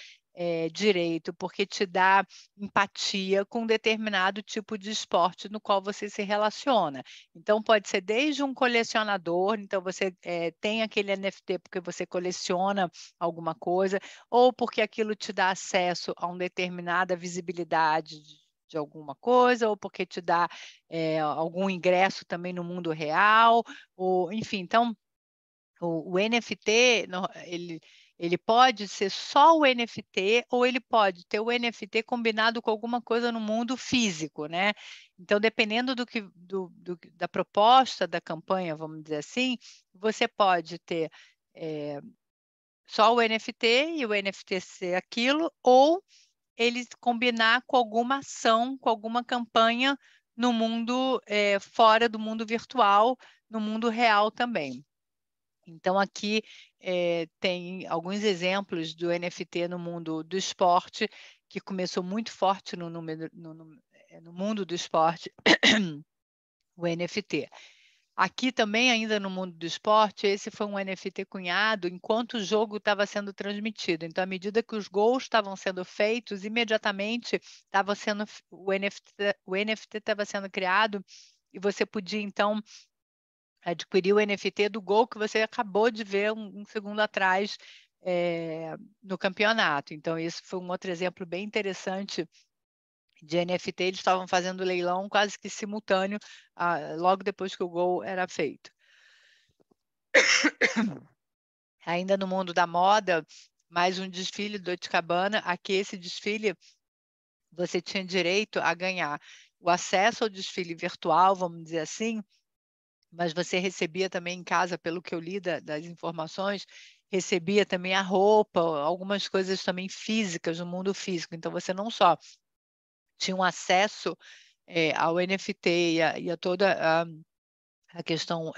direito, porque te dá empatia com um determinado tipo de esporte no qual você se relaciona. Então pode ser desde um colecionador, então você tem aquele NFT porque você coleciona alguma coisa, ou porque aquilo te dá acesso a uma determinada visibilidade de alguma coisa, ou porque te dá algum ingresso também no mundo real, ou enfim. Então, o NFT, ele pode ser só o NFT, ou ele pode ter o NFT combinado com alguma coisa no mundo físico, né? Então, dependendo da proposta da campanha, vamos dizer assim, você pode ter só o NFT e o NFT ser aquilo, ou ele combinar com alguma ação, com alguma campanha no mundo fora do mundo virtual, no mundo real também. Então, aqui tem alguns exemplos do NFT no mundo do esporte, que começou muito forte no mundo do esporte, o NFT. Aqui também, ainda no mundo do esporte, esse foi um NFT cunhado enquanto o jogo estava sendo transmitido. Então, à medida que os gols estavam sendo feitos, imediatamente o NFT estava sendo criado e você podia, então, adquirir o NFT do gol que você acabou de ver um segundo atrás no campeonato. Então, isso foi um outro exemplo bem interessante de NFT. Eles estavam fazendo leilão quase que simultâneo, logo depois que o gol era feito. Ainda no mundo da moda, mais um desfile do Dolce & Gabbana. Aqui, esse desfile, você tinha direito a ganhar o acesso ao desfile virtual, vamos dizer assim, mas você recebia também em casa, pelo que eu li das informações, recebia também a roupa, algumas coisas também físicas, no mundo físico. Então, você não só tinha um acesso ao NFT e a toda a questão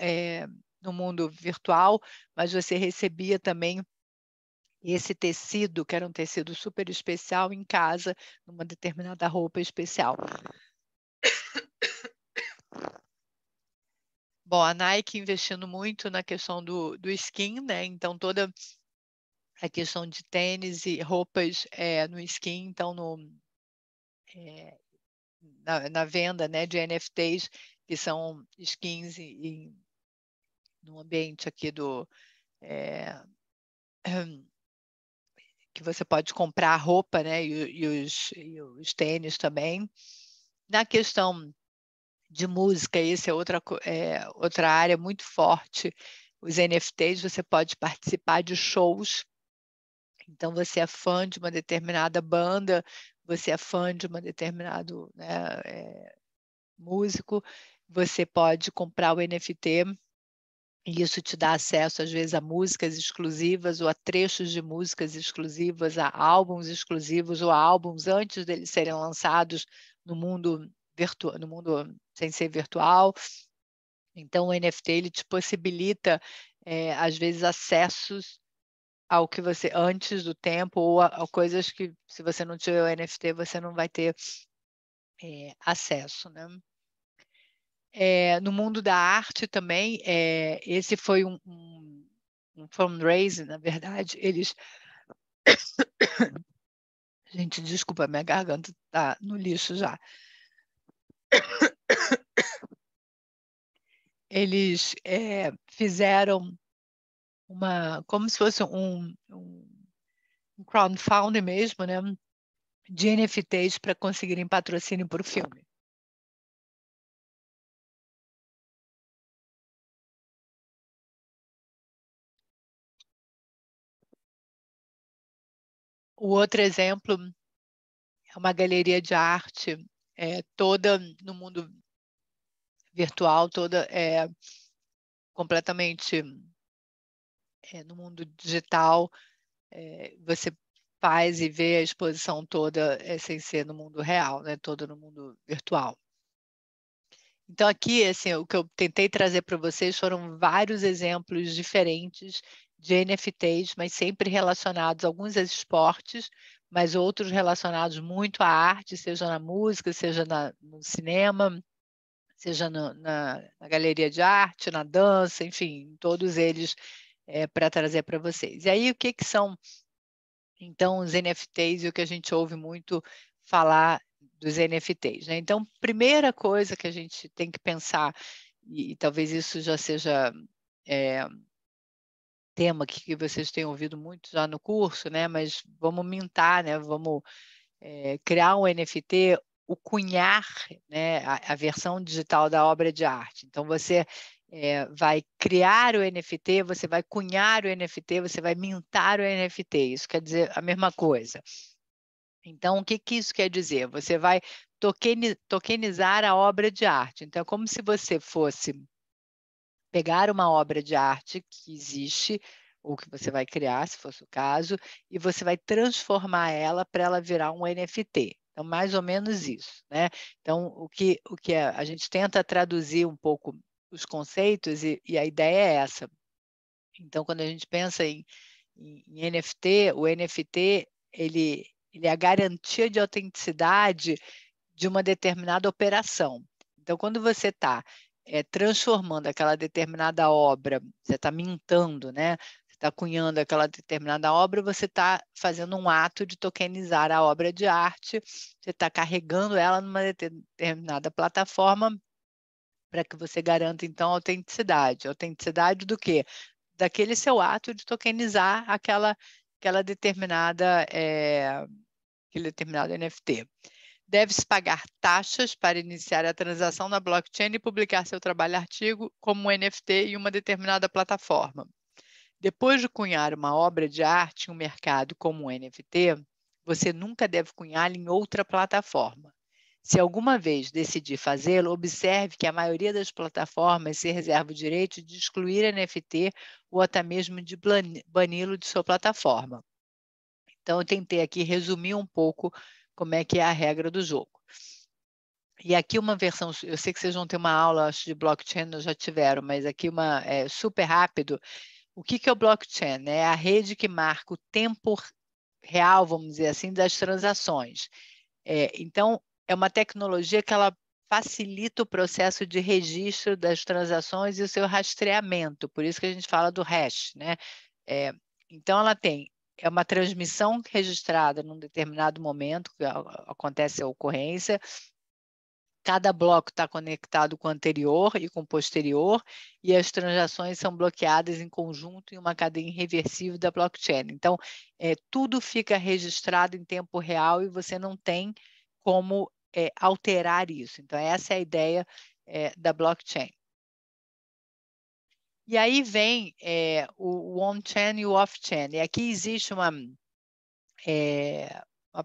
no mundo virtual, mas você recebia também esse tecido, que era um tecido super especial, em casa, numa determinada roupa especial. Bom, a Nike investindo muito na questão do skin, né? Então, toda a questão de tênis e roupas no skin, então, na venda, né, de NFTs, que são skins no ambiente aqui que você pode comprar roupa, né, e os tênis também. Na questão de música, essa é outra área muito forte. Os NFTs, você pode participar de shows. Então, você é fã de uma determinada banda, você é fã de um determinado, né, músico, você pode comprar o NFT e isso te dá acesso, às vezes, a músicas exclusivas ou a trechos de músicas exclusivas, a álbuns exclusivos ou a álbuns antes deles serem lançados no mundo virtual, no mundo sem ser virtual. Então, o NFT ele te possibilita, às vezes, acessos ao que você antes do tempo ou a coisas que, se você não tiver o NFT, você não vai ter acesso, né? No mundo da arte também, esse foi um fundraising, na verdade, eles... Gente, desculpa, minha garganta está no lixo já. Eles fizeram como se fosse um crowdfunding mesmo, né? De NFTs para conseguirem patrocínio por filme. O outro exemplo é uma galeria de arte toda no mundo virtual, toda completamente no mundo digital. Você faz e vê a exposição toda sem ser no mundo real, né? Toda no mundo virtual. Então, aqui, assim, o que eu tentei trazer para vocês foram vários exemplos diferentes de NFTs, mas sempre relacionados, alguns a esportes, mas outros relacionados muito à arte, seja na música, seja no cinema, seja na galeria de arte, na dança, enfim, todos eles para trazer para vocês. E aí, o que são, então, os NFTs e o que a gente ouve muito falar dos NFTs, né? Então, primeira coisa que a gente tem que pensar, e talvez isso já seja tema que vocês tenham ouvido muito já no curso, né? Mas vamos mintar, né? Vamos criar um NFT, o cunhar, né? A versão digital da obra de arte. Então, você vai criar o NFT, você vai cunhar o NFT, você vai mintar o NFT. Isso quer dizer a mesma coisa. Então, o que isso quer dizer? Você vai tokenizar a obra de arte. Então, é como se você fosse pegar uma obra de arte que existe, ou que você vai criar, se fosse o caso, e você vai transformar ela para ela virar um NFT. Então, mais ou menos isso, né? Então, o que a gente tenta traduzir um pouco os conceitos, e a ideia é essa. Então, quando a gente pensa em NFT, o NFT, ele é a garantia de autenticidade de uma determinada operação. Então, quando você está transformando aquela determinada obra, você está mintando, né? Você está cunhando aquela determinada obra, você está fazendo um ato de tokenizar a obra de arte, você está carregando ela numa determinada plataforma para que você garanta, então, a autenticidade. Autenticidade do quê? Daquele seu ato de tokenizar aquele determinado NFT. Deve-se pagar taxas para iniciar a transação na blockchain e publicar seu trabalho artigo como um NFT em uma determinada plataforma. Depois de cunhar uma obra de arte em um mercado como um NFT, você nunca deve cunhá-la em outra plataforma. Se alguma vez decidir fazê-lo, observe que a maioria das plataformas se reserva o direito de excluir NFT ou até mesmo de bani-lo de sua plataforma. Então, eu tentei aqui resumir um pouco como é que é a regra do jogo. E aqui uma versão, eu sei que vocês vão ter uma aula, acho, de blockchain, já tiveram, mas aqui uma super rápido. O que é o blockchain? É a rede que marca o tempo real, vamos dizer assim, das transações. Então, é uma tecnologia que ela facilita o processo de registro das transações e o seu rastreamento, por isso que a gente fala do hash, né? Então, ela é uma transmissão registrada num determinado momento, que acontece a ocorrência, cada bloco está conectado com o anterior e com o posterior, e as transações são bloqueadas em conjunto em uma cadeia irreversível da blockchain. Então, tudo fica registrado em tempo real e você não tem como alterar isso. Então, essa é a ideia da blockchain. E aí vem o on-chain e o off-chain. E aqui existe uma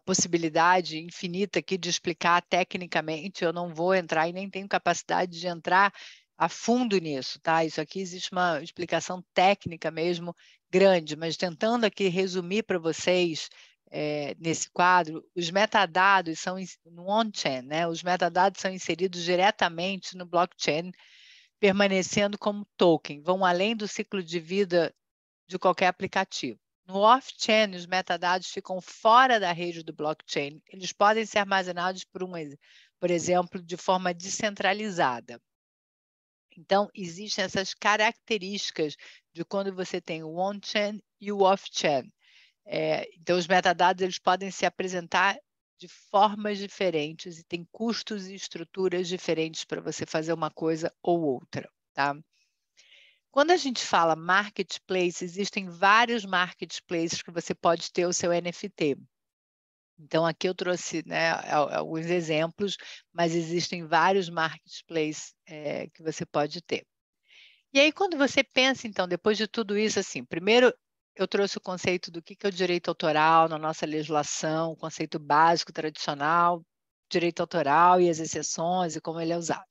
possibilidade infinita aqui de explicar tecnicamente, eu não vou entrar e nem tenho capacidade de entrar a fundo nisso, tá? Isso aqui existe uma explicação técnica mesmo grande, mas tentando aqui resumir para vocês nesse quadro, os metadados são no on-chain, né? Os metadados são inseridos diretamente no blockchain, permanecendo como token, vão além do ciclo de vida de qualquer aplicativo. No off-chain, os metadados ficam fora da rede do blockchain. Eles podem ser armazenados, por exemplo, de forma descentralizada. Então, existem essas características de quando você tem o on-chain e o off-chain. Então, os metadados eles podem se apresentar de formas diferentes e tem custos e estruturas diferentes para você fazer uma coisa ou outra, tá? Quando a gente fala marketplace, existem vários marketplaces que você pode ter o seu NFT. Então, aqui eu trouxe, né, alguns exemplos, mas existem vários marketplaces que você pode ter. E aí, quando você pensa, então, depois de tudo isso, assim, primeiro eu trouxe o conceito do que é o direito autoral na nossa legislação, o conceito básico, tradicional, direito autoral e as exceções e como ele é usado.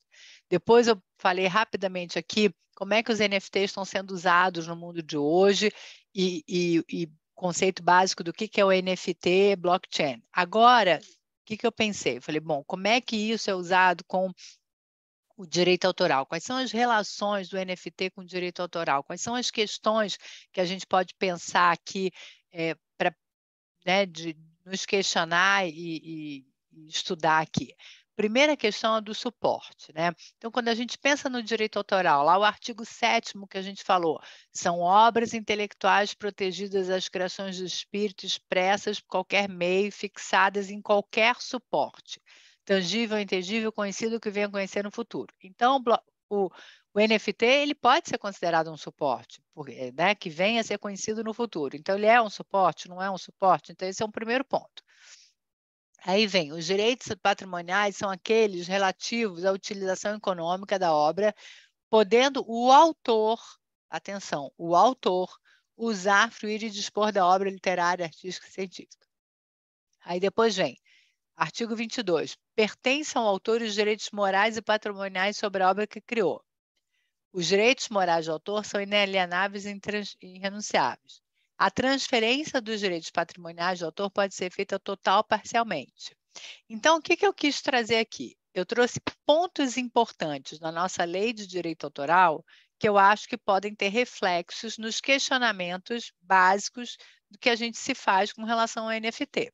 Depois eu falei rapidamente aqui como é que os NFTs estão sendo usados no mundo de hoje e conceito básico do que é o NFT blockchain. Agora, o que eu pensei? Eu falei, bom, como é que isso é usado com o direito autoral? Quais são as relações do NFT com o direito autoral? Quais são as questões que a gente pode pensar aqui para, né, de nos questionar e estudar aqui? Primeira questão é do suporte, né? Então, quando a gente pensa no direito autoral, lá o artigo 7º que a gente falou, são obras intelectuais protegidas às criações do espírito expressas por qualquer meio, fixadas em qualquer suporte, tangível, intangível, conhecido, que venha a conhecer no futuro. Então, o NFT ele pode ser considerado um suporte, porque, né, que venha a ser conhecido no futuro. Então, ele é um suporte, não é um suporte? Então, esse é um primeiro ponto. Aí vem, os direitos patrimoniais são aqueles relativos à utilização econômica da obra, podendo o autor, atenção, o autor, usar, fruir e dispor da obra literária, artística e científica. Aí depois vem, artigo 22, pertencem ao autor os direitos morais e patrimoniais sobre a obra que criou. Os direitos morais do autor são inalienáveis e irrenunciáveis. A transferência dos direitos patrimoniais do autor pode ser feita total ou parcialmente. Então, o que eu quis trazer aqui? Eu trouxe pontos importantes na nossa lei de direito autoral que eu acho que podem ter reflexos nos questionamentos básicos do que a gente se faz com relação ao NFT.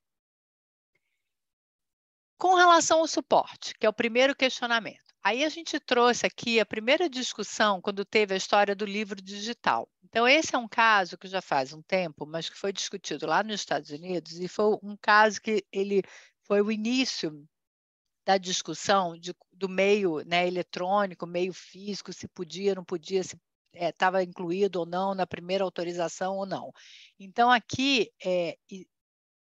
Com relação ao suporte, que é o primeiro questionamento. Aí a gente trouxe aqui a primeira discussão quando teve a história do livro digital. Então, esse é um caso que já faz um tempo, mas que foi discutido lá nos Estados Unidos e foi um caso que ele foi o início da discussão do meio, né, eletrônico, meio físico, se podia, não podia, se estava incluído ou não na primeira autorização ou não. Então, aqui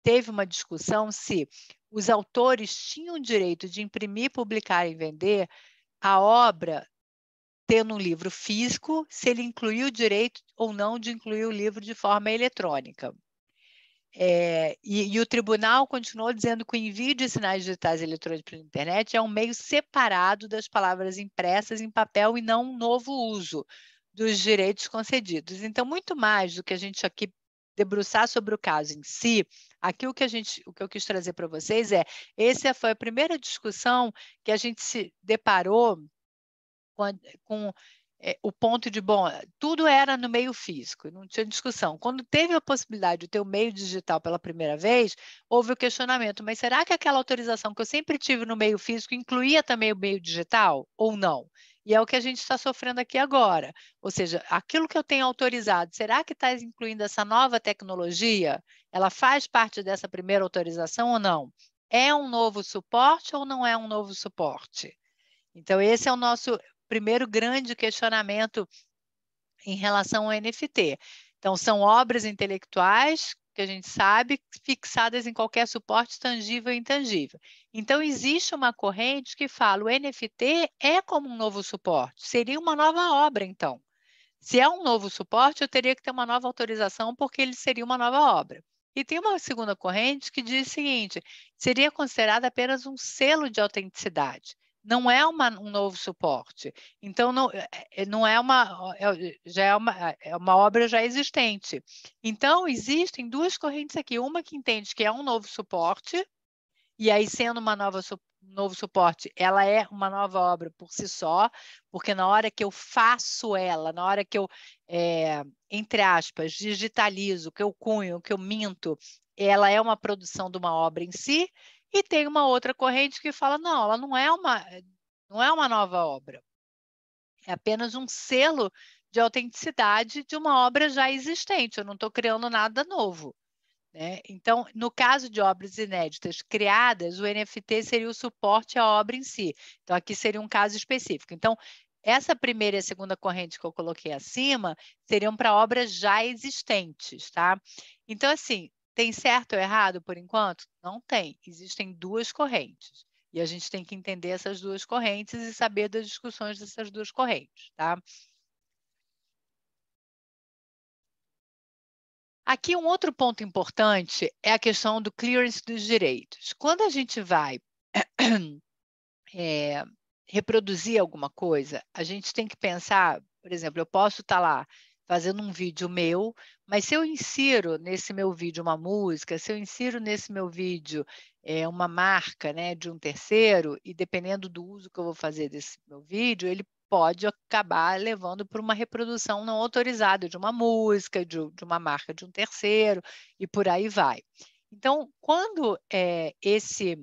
teve uma discussão se os autores tinham o direito de imprimir, publicar e vender a obra tendo um livro físico, se ele incluiu o direito ou não de incluir o livro de forma eletrônica. E o tribunal continuou dizendo que o envio de sinais digitais eletrônicos pela internet é um meio separado das palavras impressas em papel e não um novo uso dos direitos concedidos. Então, muito mais do que a gente aqui debruçar sobre o caso em si, aqui o que eu quis trazer para vocês essa foi a primeira discussão que a gente se deparou com o ponto de, bom, tudo era no meio físico, não tinha discussão. Quando teve a possibilidade de ter o meio digital pela primeira vez, houve o questionamento, mas será que aquela autorização que eu sempre tive no meio físico incluía também o meio digital ou não? E é o que a gente está sofrendo aqui agora. Ou seja, aquilo que eu tenho autorizado, será que está incluindo essa nova tecnologia? Ela faz parte dessa primeira autorização ou não? É um novo suporte ou não é um novo suporte? Então, esse é o nosso primeiro grande questionamento em relação ao NFT. Então, são obras intelectuais, que a gente sabe, fixadas em qualquer suporte tangível e intangível. Então, existe uma corrente que fala, o NFT é como um novo suporte, seria uma nova obra, então. Se é um novo suporte, eu teria que ter uma nova autorização, porque ele seria uma nova obra. E tem uma segunda corrente que diz o seguinte, seria considerado apenas um selo de autenticidade. Não é um novo suporte. Então, não é uma obra já existente. Então, existem duas correntes aqui. Uma que entende que é um novo suporte, e aí, sendo uma nova novo suporte, ela é uma nova obra por si só, porque na hora que eu faço ela, na hora que eu, entre aspas, digitalizo, que eu cunho, que eu minto, ela é uma produção de uma obra em si, e tem uma outra corrente que fala, não, ela não é uma nova obra, é apenas um selo de autenticidade de uma obra já existente, eu não estou criando nada novo. Né? Então, no caso de obras inéditas criadas, o NFT seria o suporte à obra em si. Então, aqui seria um caso específico. Então, essa primeira e a segunda corrente que eu coloquei acima seriam para obras já existentes, tá? Então, assim, tem certo ou errado por enquanto? Não tem. Existem duas correntes. E a gente tem que entender essas duas correntes e saber das discussões dessas duas correntes, tá? Aqui um outro ponto importante é a questão do clearance dos direitos. Quando a gente vai reproduzir alguma coisa, a gente tem que pensar, por exemplo, eu posso estar lá fazendo um vídeo meu, mas se eu insiro nesse meu vídeo uma música, se eu insiro nesse meu vídeo uma marca, né, de um terceiro, e dependendo do uso que eu vou fazer desse meu vídeo, ele pode acabar levando para uma reprodução não autorizada de uma música, de uma marca de um terceiro, e por aí vai. Então, quando esse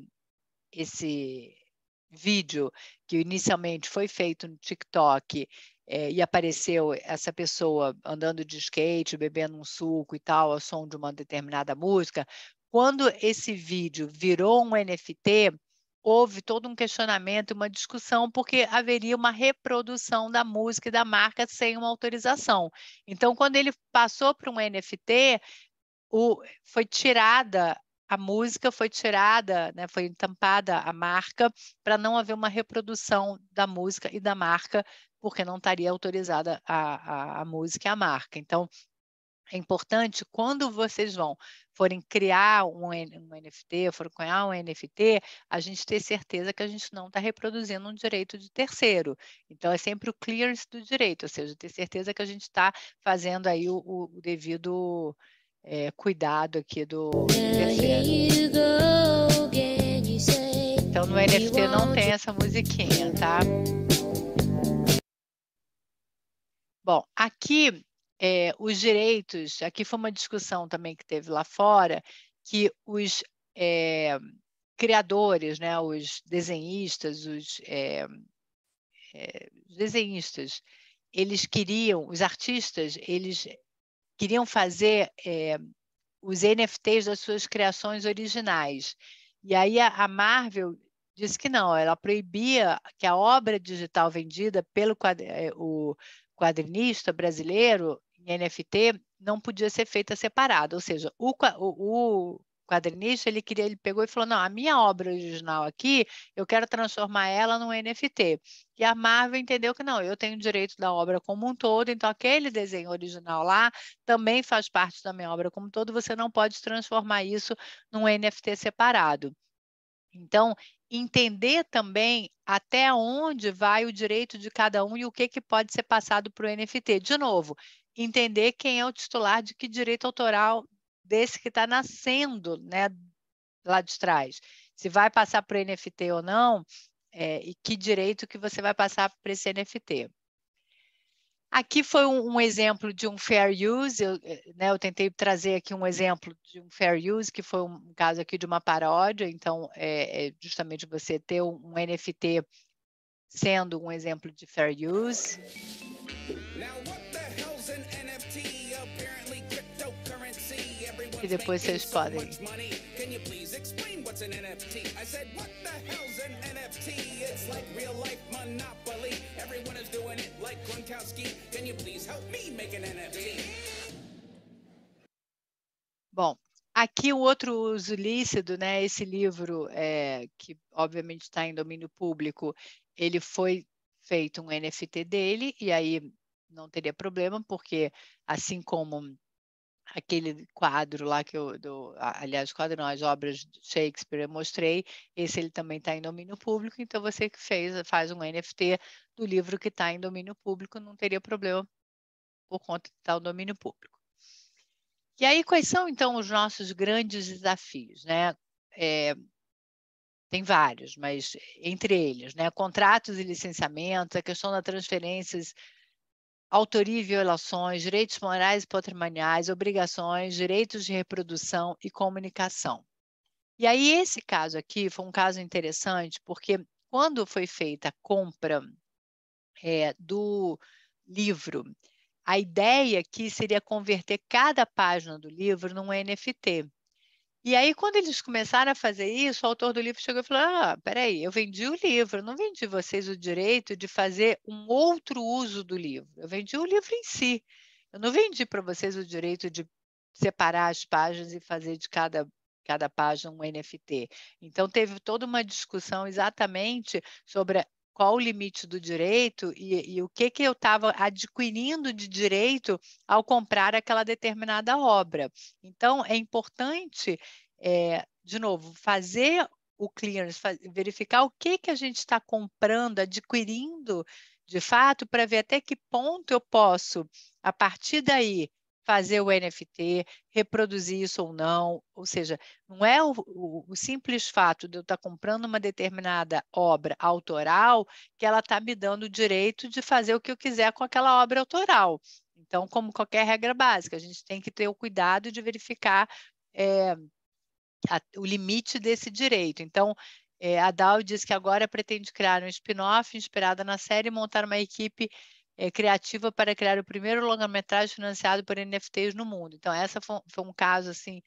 vídeo que inicialmente foi feito no TikTok e apareceu essa pessoa andando de skate, bebendo um suco e tal, ao som de uma determinada música, quando esse vídeo virou um NFT, houve todo um questionamento, uma discussão, porque haveria uma reprodução da música e da marca sem uma autorização. Então, quando ele passou para um NFT, foi tirada a música, foi tirada, né, foi entampada a marca para não haver uma reprodução da música e da marca, porque não estaria autorizada a música e a marca. Então, é importante, quando vocês forem criar um NFT, forem criar um NFT, a gente ter certeza que a gente não está reproduzindo um direito de terceiro. Então, é sempre o clearance do direito, ou seja, ter certeza que a gente está fazendo aí o devido cuidado aqui do terceiro. Então, no NFT não tem essa musiquinha, tá? Bom, aqui os direitos, aqui foi uma discussão também que teve lá fora, que os criadores, né, os desenhistas, os desenhistas, os artistas, eles queriam fazer os NFTs das suas criações originais. E aí a Marvel disse que não, ela proibia que a obra digital vendida pelo o quadrinista brasileiro em NFT não podia ser feita separada. Ou seja, o quadrinista, ele pegou e falou, não, a minha obra original aqui, eu quero transformar ela num NFT. E a Marvel entendeu que não, eu tenho direito da obra como um todo, então aquele desenho original lá também faz parte da minha obra como um todo, você não pode transformar isso num NFT separado. Então, entender também até onde vai o direito de cada um e o que pode ser passado para o NFT. De novo, entender quem é o titular de que direito autoral desse que está nascendo, né, lá de trás. Se vai passar para o NFT ou não, e que direito que você vai passar para esse NFT. Aqui foi um exemplo de um fair use, eu tentei trazer aqui um exemplo de um fair use, que foi um caso aqui de uma paródia, então justamente você ter um NFT sendo um exemplo de fair use. E depois vocês podem... Bom, aqui o outro uso lícito, né? Esse livro, que obviamente está em domínio público, ele foi feito um NFT dele, e aí não teria problema, porque assim como aquele quadro lá aliás, quadro não, as obras de Shakespeare eu mostrei, esse ele também está em domínio público, então você que faz um NFT do livro que está em domínio público, não teria problema por conta de estar em domínio público. E aí, quais são, então, os nossos grandes desafios, né? tem vários, mas entre eles, né, contratos e licenciamentos, a questão das transferências, autoria e violações, direitos morais e patrimoniais, obrigações, direitos de reprodução e comunicação. E aí esse caso aqui foi um caso interessante, porque quando foi feita a compra do livro, a ideia aqui seria converter cada página do livro num NFT. E aí, quando eles começaram a fazer isso, o autor do livro chegou e falou: ah, peraí, eu vendi o livro, não vendi vocês o direito de fazer um outro uso do livro. Eu vendi o livro em si. Eu não vendi para vocês o direito de separar as páginas e fazer de cada página um NFT. Então, teve toda uma discussão exatamente sobre qual o limite do direito e o que eu estava adquirindo de direito ao comprar aquela determinada obra. Então, é importante, de novo, fazer o clearance, verificar o que a gente está comprando, adquirindo de fato, para ver até que ponto eu posso, a partir daí, fazer o NFT, reproduzir isso ou não. Ou seja, não é o simples fato de eu estar comprando uma determinada obra autoral que ela está me dando o direito de fazer o que eu quiser com aquela obra autoral. Então, como qualquer regra básica, a gente tem que ter o cuidado de verificar o limite desse direito. Então, a Dow diz que agora pretende criar um spin-off inspirado na série e montar uma equipe criativa para criar o primeiro longa-metragem financiado por NFTs no mundo. Então, essa foi um caso assim,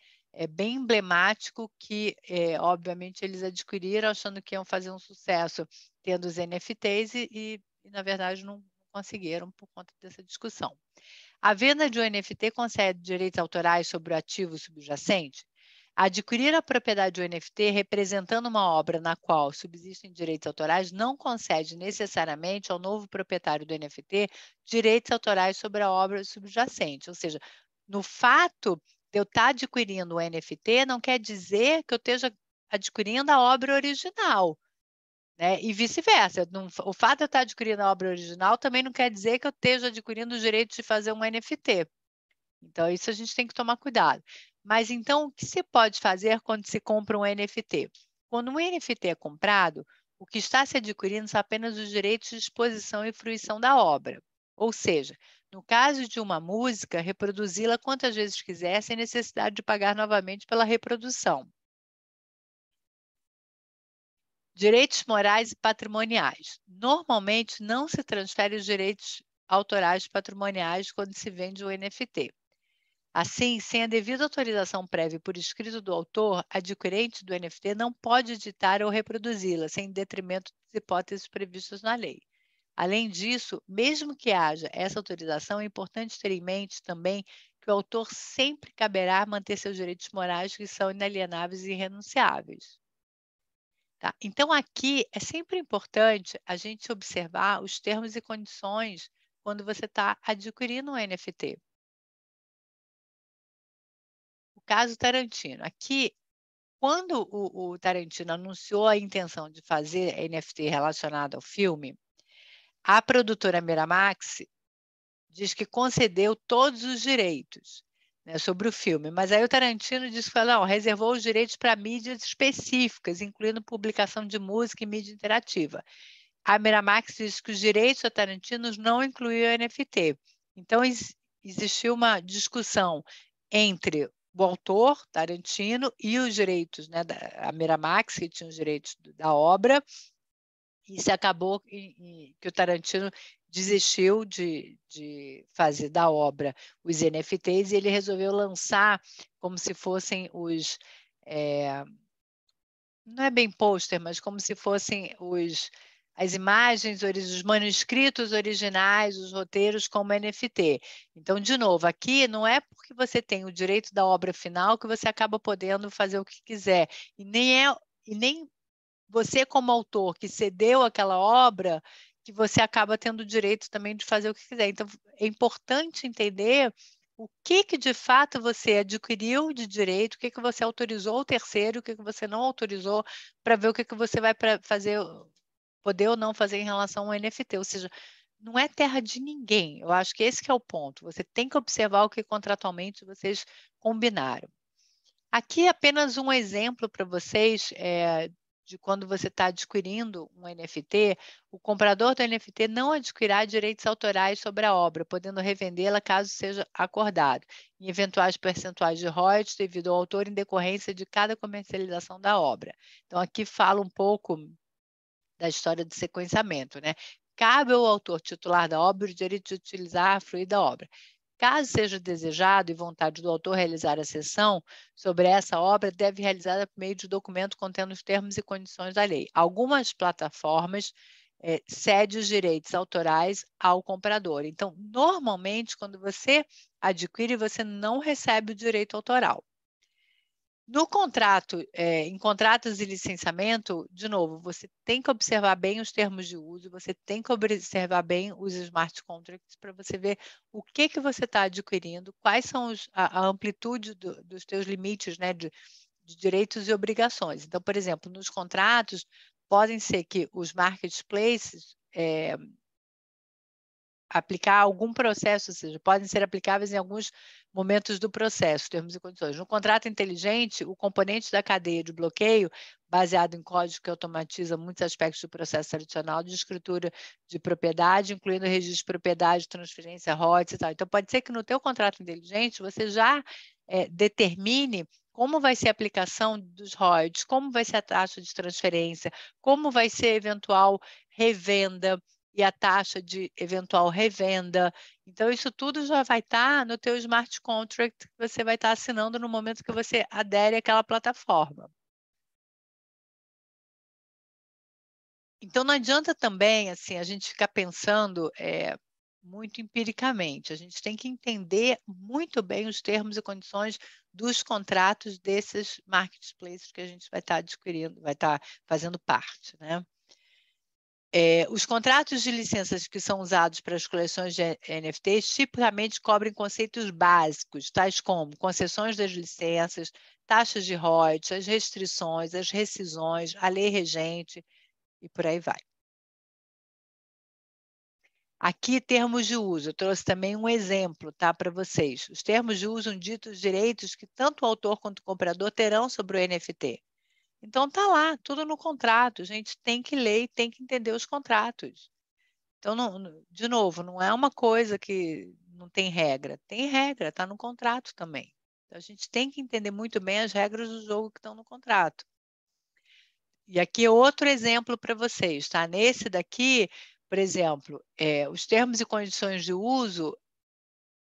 bem emblemático que, obviamente, eles adquiriram achando que iam fazer um sucesso tendo os NFTs e na verdade, não conseguiram por conta dessa discussão. A venda de um NFT concede direitos autorais sobre o ativo subjacente? Adquirir a propriedade de um NFT representando uma obra na qual subsistem direitos autorais não concede necessariamente ao novo proprietário do NFT direitos autorais sobre a obra subjacente. Ou seja, no fato de eu estar adquirindo um NFT, não quer dizer que eu esteja adquirindo a obra original, né? E vice-versa. O fato de eu estar adquirindo a obra original também não quer dizer que eu esteja adquirindo o direito de fazer um NFT. Então, isso a gente tem que tomar cuidado. Mas, então, o que se pode fazer quando se compra um NFT? Quando um NFT é comprado, o que está se adquirindo são apenas os direitos de exposição e fruição da obra. Ou seja, no caso de uma música, reproduzi-la quantas vezes quiser, sem necessidade de pagar novamente pela reprodução. Direitos morais e patrimoniais. Normalmente, não se transfere os direitos autorais patrimoniais quando se vende um NFT. Assim, sem a devida autorização prévia por escrito do autor, adquirente do NFT não pode editar ou reproduzi-la, sem detrimento das hipóteses previstas na lei. Além disso, mesmo que haja essa autorização, é importante ter em mente também que o autor sempre caberá manter seus direitos morais, que são inalienáveis e irrenunciáveis. Tá? Então, aqui é sempre importante a gente observar os termos e condições quando você está adquirindo um NFT. O caso Tarantino. Aqui, quando o Tarantino anunciou a intenção de fazer NFT relacionado ao filme, a produtora Miramax diz que concedeu todos os direitos, né, sobre o filme, mas aí o Tarantino disse que não, reservou os direitos para mídias específicas, incluindo publicação de música e mídia interativa. A Miramax diz que os direitos a Tarantino não incluíam NFT. Então, existiu uma discussão entre o autor, Tarantino, e os direitos, né, a Miramax, que tinha os direitos da obra, e se acabou que o Tarantino desistiu de fazer da obra os NFTs e ele resolveu lançar como se fossem os... não é bem pôster, mas como se fossem as imagens, os manuscritos originais, os roteiros como NFT. Então, de novo, aqui não é porque você tem o direito da obra final que você acaba podendo fazer o que quiser. E nem você, como autor, que cedeu aquela obra, que você acaba tendo o direito também de fazer o que quiser. Então, é importante entender o que de fato você adquiriu de direito, o que você autorizou o terceiro, o que você não autorizou, para ver o que você vai fazer, poder ou não fazer em relação ao NFT. Ou seja, não é terra de ninguém. Eu acho que esse que é o ponto. Você tem que observar o que contratualmente vocês combinaram. Aqui é apenas um exemplo para vocês de quando você está adquirindo um NFT, o comprador do NFT não adquirirá direitos autorais sobre a obra, podendo revendê-la caso seja acordado, em eventuais percentuais de royalties devido ao autor em decorrência de cada comercialização da obra. Então, aqui fala um pouco da história do sequenciamento, né? Cabe ao autor titular da obra o direito de utilizar a fruir da obra. Caso seja desejado e vontade do autor realizar a cessão sobre essa obra, deve realizar por meio de documento contendo os termos e condições da lei. Algumas plataformas cedem os direitos autorais ao comprador. Então, normalmente, quando você adquire, você não recebe o direito autoral. No contrato, em contratos de licenciamento, de novo, você tem que observar bem os termos de uso, você tem que observar bem os smart contracts para você ver o que você está adquirindo, quais são a amplitude dos teus limites, né, de direitos e obrigações. Então, por exemplo, nos contratos, podem ser que os marketplaces aplicar algum processo, ou seja, podem ser aplicáveis em alguns momentos do processo, termos e condições. No contrato inteligente, o componente da cadeia de bloqueio, baseado em código que automatiza muitos aspectos do processo tradicional de escritura de propriedade, incluindo registro de propriedade, transferência, royalties e tal. Então, pode ser que no teu contrato inteligente você já determine como vai ser a aplicação dos royalties, como vai ser a taxa de transferência, como vai ser a eventual revenda, e a taxa de eventual revenda. Então, isso tudo já vai estar no teu smart contract que você vai estar assinando no momento que você adere àquela plataforma. Então, não adianta também assim, a gente ficar pensando muito empiricamente. A gente tem que entender muito bem os termos e condições dos contratos desses marketplaces que a gente vai estar adquirindo, vai estar fazendo parte, né? Os contratos de licenças que são usados para as coleções de NFTs tipicamente cobrem conceitos básicos, tais como concessões das licenças, taxas de royalties, as restrições, as rescisões, a lei regente e por aí vai. Aqui, termos de uso. Eu trouxe também um exemplo, tá, para vocês. Os termos de uso ditos os direitos que tanto o autor quanto o comprador terão sobre o NFT. Então, tá lá, tudo no contrato. A gente tem que ler e tem que entender os contratos. Então, de novo, não é uma coisa que não tem regra. Tem regra, está no contrato também. Então, a gente tem que entender muito bem as regras do jogo que estão no contrato. E aqui é outro exemplo para vocês, tá? Nesse daqui, por exemplo, os termos e condições de uso,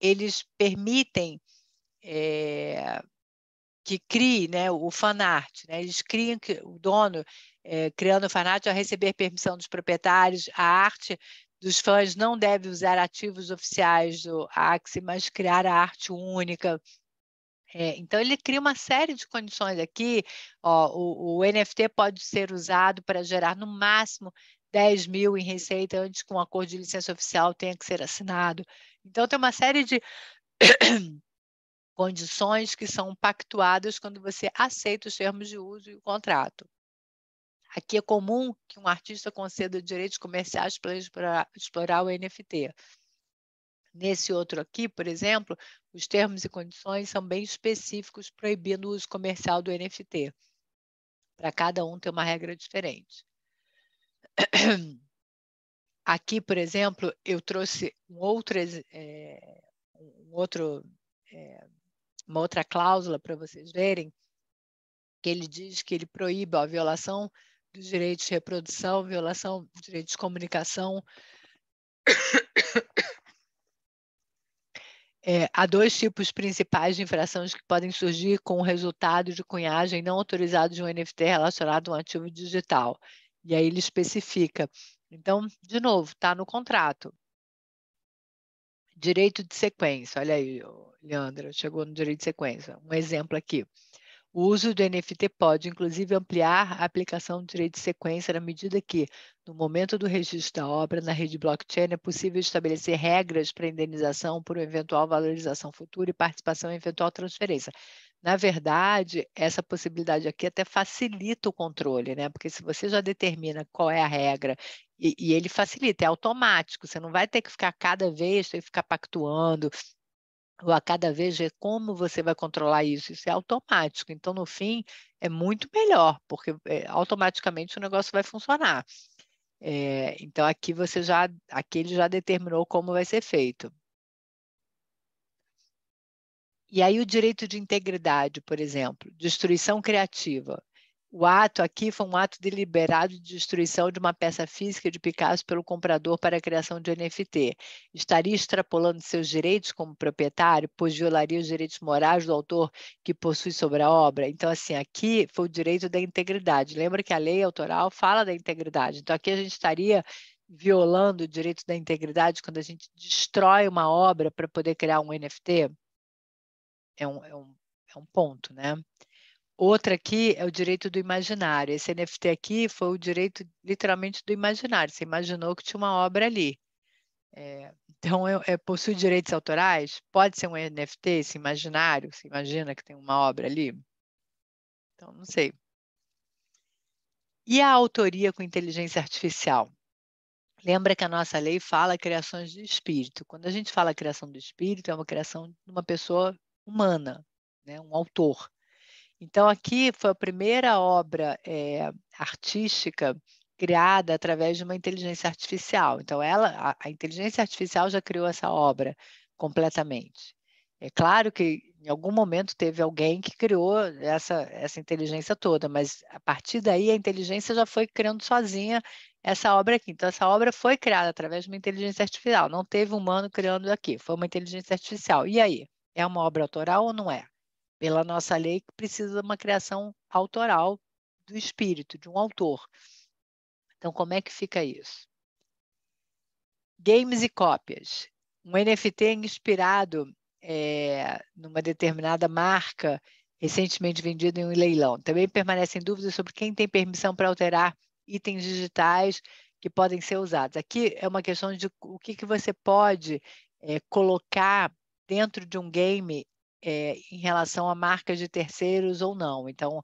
eles permitem que crie, né, o fanart, né? Eles criam que o dono criando o fanart a receber permissão dos proprietários, a arte dos fãs não deve usar ativos oficiais do Axie, mas criar a arte única. Então, ele cria uma série de condições aqui. Ó, o NFT pode ser usado para gerar, no máximo, 10 mil em receita antes que um acordo de licença oficial tenha que ser assinado. Então, tem uma série de condições que são pactuadas quando você aceita os termos de uso e o contrato. Aqui é comum que um artista conceda direitos comerciais para explorar o NFT. Nesse outro aqui, por exemplo, os termos e condições são bem específicos, proibindo o uso comercial do NFT. Para cada um tem uma regra diferente. Aqui, por exemplo, eu trouxe uma outra cláusula para vocês verem, que ele diz que ele proíbe a violação dos direitos de reprodução, violação dos direitos de comunicação. Há dois tipos principais de infrações que podem surgir com o resultado de cunhagem não autorizada de um NFT relacionado a um ativo digital. E aí ele especifica. Então, de novo, está no contrato. Direito de sequência. Olha aí, Leandra, chegou no direito de sequência. Um exemplo aqui. O uso do NFT pode, inclusive, ampliar a aplicação do direito de sequência na medida que, no momento do registro da obra na rede blockchain, é possível estabelecer regras para indenização por uma eventual valorização futura e participação em eventual transferência. Na verdade, essa possibilidade aqui até facilita o controle, né? Porque se você já determina qual é a regra, e ele facilita, é automático, você não vai ter que ficar cada vez, ter que ficar pactuando, ou a cada vez ver como você vai controlar isso. Isso é automático. Então, no fim, é muito melhor, porque automaticamente o negócio vai funcionar. Então, aqui ele já determinou como vai ser feito. E aí o direito de integridade, por exemplo, destruição criativa. O ato aqui foi um ato deliberado de destruição de uma peça física de Picasso pelo comprador para a criação de NFT. Estaria extrapolando seus direitos como proprietário, pois violaria os direitos morais do autor que possui sobre a obra? Então, assim, aqui foi o direito da integridade. Lembra que a lei autoral fala da integridade. Então, aqui a gente estaria violando o direito da integridade quando a gente destrói uma obra para poder criar um NFT? É um ponto, né? Outra aqui é o direito do imaginário. Esse NFT aqui foi o direito literalmente do imaginário. Você imaginou que tinha uma obra ali. Então, possui direitos autorais? Pode ser um NFT, esse imaginário? Você imagina que tem uma obra ali? Então, não sei. E a autoria com inteligência artificial? Lembra que a nossa lei fala criações de espírito. Quando a gente fala criação do espírito, é uma criação de uma pessoa humana, né? Um autor. Então, aqui foi a primeira obra artística criada através de uma inteligência artificial. Então, a inteligência artificial já criou essa obra completamente. É claro que em algum momento teve alguém que criou essa inteligência toda, mas a partir daí a inteligência já foi criando sozinha essa obra aqui. Então, essa obra foi criada através de uma inteligência artificial. Não teve um humano criando aqui, foi uma inteligência artificial. E aí? É uma obra autoral ou não é? Pela nossa lei, que precisa de uma criação autoral do espírito, de um autor. Então, como é que fica isso? Games e cópias. Um NFT inspirado numa determinada marca, recentemente vendido em um leilão. Também permanecem dúvidas sobre quem tem permissão para alterar itens digitais que podem ser usados. Aqui é uma questão de o que você pode colocar dentro de um game em relação a marcas de terceiros ou não. Então,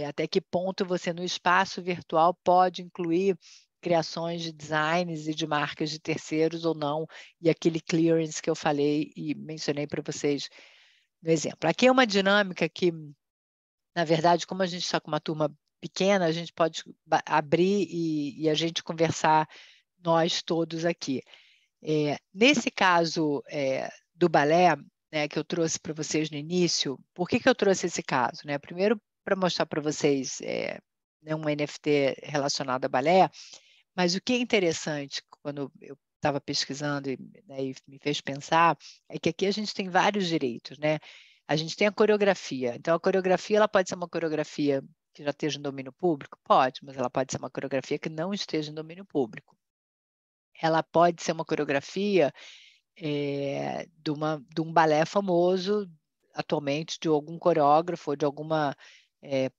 até que ponto você no espaço virtual pode incluir criações de designs e de marcas de terceiros ou não, e aquele clearance que eu falei e mencionei para vocês no exemplo. Aqui é uma dinâmica que, na verdade, como a gente está com uma turma pequena, a gente pode abrir e a gente conversar nós todos aqui. Nesse caso do balé, né, que eu trouxe para vocês no início, por que eu trouxe esse caso? Né? Primeiro, para mostrar para vocês um NFT relacionado a balé, mas o que é interessante, quando eu estava pesquisando e me fez pensar, é que aqui a gente tem vários direitos, né? A gente tem a coreografia. Então, a coreografia ela pode ser uma coreografia que já esteja em domínio público? Pode, mas ela pode ser uma coreografia que não esteja em domínio público. Ela pode ser uma coreografia de um balé famoso, atualmente, de algum coreógrafo, ou de alguma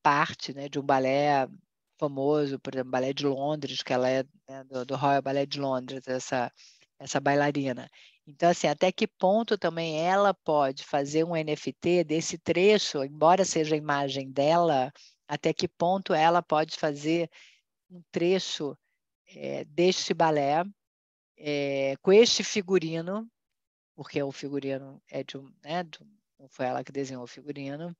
parte, né, de um balé famoso, por exemplo, Balé de Londres, que ela é, né, do Royal Ballet de Londres, essa bailarina. Então, assim, até que ponto também ela pode fazer um NFT desse trecho, embora seja a imagem dela, até que ponto ela pode fazer um trecho deste balé com este figurino, porque o figurino é não foi ela que desenhou o figurino.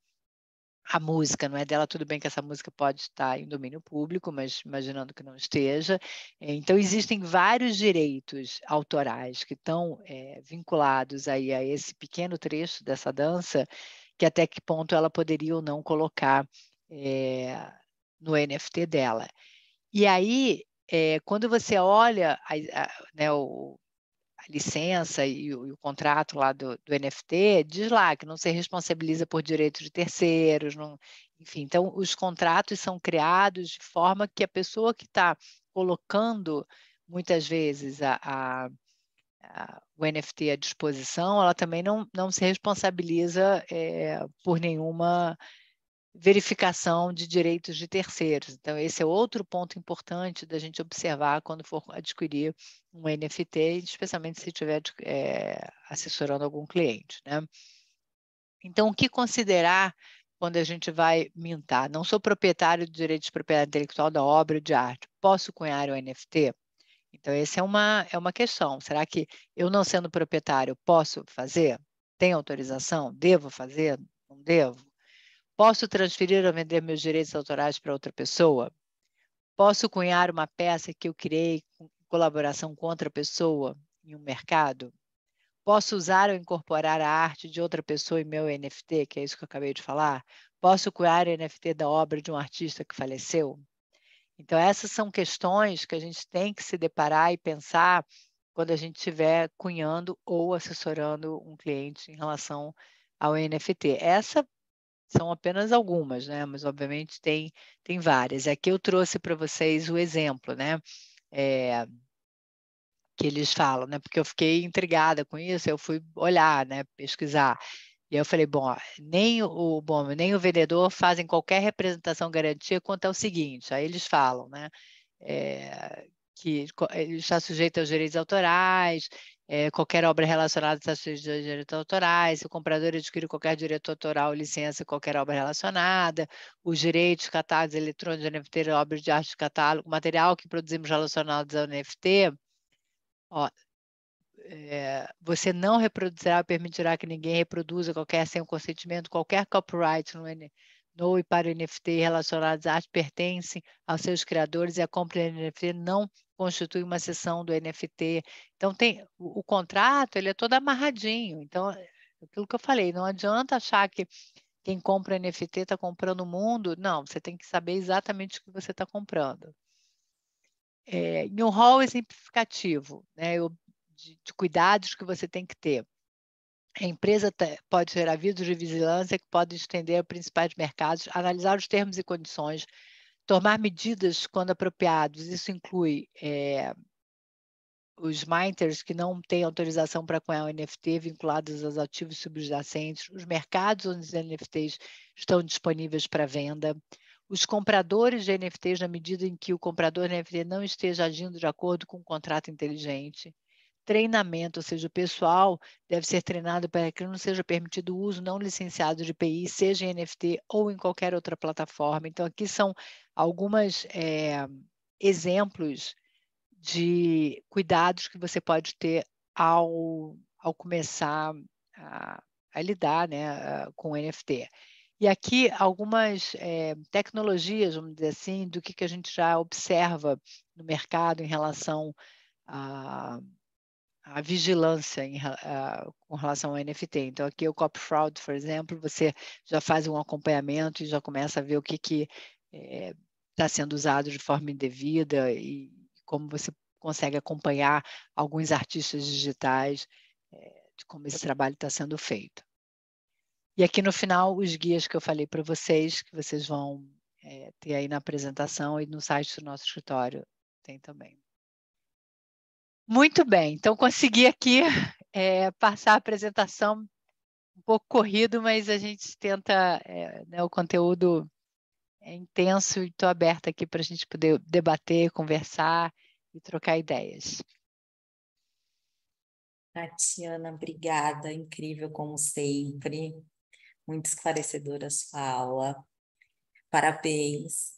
A música não é dela, tudo bem que essa música pode estar em domínio público, mas imaginando que não esteja. Então, existem vários direitos autorais que estão vinculados aí a esse pequeno trecho dessa dança, que até que ponto ela poderia ou não colocar no NFT dela. E aí, quando você olha né, a licença e o contrato lá do NFT, diz lá que não se responsabiliza por direitos de terceiros, não, enfim. Então, os contratos são criados de forma que a pessoa que está colocando, muitas vezes, o NFT à disposição, ela também não se responsabiliza por nenhuma verificação de direitos de terceiros. Então, esse é outro ponto importante da gente observar quando for adquirir um NFT, especialmente se estiver assessorando algum cliente, né? Então, o que considerar quando a gente vai mintar? Não sou proprietário do direito de propriedade intelectual da obra de arte. Posso cunhar o NFT? Então, essa é uma questão. Será que eu, não sendo proprietário, posso fazer? Tem autorização? Devo fazer? Não devo? Posso transferir ou vender meus direitos autorais para outra pessoa? Posso cunhar uma peça que eu criei em colaboração com outra pessoa em um mercado? Posso usar ou incorporar a arte de outra pessoa em meu NFT, que é isso que eu acabei de falar? Posso cunhar NFT da obra de um artista que faleceu? Então, essas são questões que a gente tem que se deparar e pensar quando a gente estiver cunhando ou assessorando um cliente em relação ao NFT. Essas são apenas algumas, né? Mas, obviamente, tem várias. Aqui eu trouxe para vocês o exemplo, né? Que eles falam, né? Porque eu fiquei intrigada com isso, eu fui olhar, né? Pesquisar. E aí eu falei, bom, nem o vendedor fazem qualquer representação garantia quanto ao seguinte. Aí eles falam, né? Que ele está sujeito aos direitos autorais, qualquer obra relacionada está sujeita aos direitos autorais, se o comprador adquire qualquer direito autoral, licença qualquer obra relacionada, os direitos, catálogos eletrônicos, NFT, obras de arte de catálogo, material que produzimos relacionados ao NFT, ó, você não reproduzirá ou permitirá que ninguém reproduza qualquer sem o consentimento, qualquer copyright no e para o NFT relacionados à arte pertencem aos seus criadores e a compra do NFT não constitui uma seção do NFT. Então, o contrato ele é todo amarradinho. Então, aquilo que eu falei, não adianta achar que quem compra NFT está comprando o mundo. Não, você tem que saber exatamente o que você está comprando. Em um rol exemplificativo, né, de cuidados que você tem que ter. A empresa pode ter avisos de vigilância que podem estender a principais mercados, analisar os termos e condições, tomar medidas quando apropriados. Isso inclui os minters que não têm autorização para cunhar o NFT vinculados aos ativos subjacentes, os mercados onde os NFTs estão disponíveis para venda, os compradores de NFTs na medida em que o comprador de NFT não esteja agindo de acordo com um contrato inteligente, treinamento, ou seja, o pessoal deve ser treinado para que não seja permitido o uso não licenciado de API, seja em NFT ou em qualquer outra plataforma. Então, aqui são alguns exemplos de cuidados que você pode ter ao começar a lidar, né, com o NFT. E aqui algumas tecnologias, vamos dizer assim, do que a gente já observa no mercado em relação a vigilância com relação ao NFT. Então, aqui o Copy Fraud, por exemplo, você já faz um acompanhamento e já começa a ver o que está sendo usado de forma indevida e como você consegue acompanhar alguns artistas digitais de como esse trabalho está sendo feito. E aqui no final, os guias que eu falei para vocês, que vocês vão ter aí na apresentação e no site do nosso escritório tem também. Muito bem, então consegui aqui passar a apresentação um pouco corrido, mas a gente tenta, né, o conteúdo é intenso e estou aberta aqui para a gente poder debater, conversar e trocar ideias. Tatiana, obrigada, incrível como sempre, muito esclarecedora a sua aula, parabéns.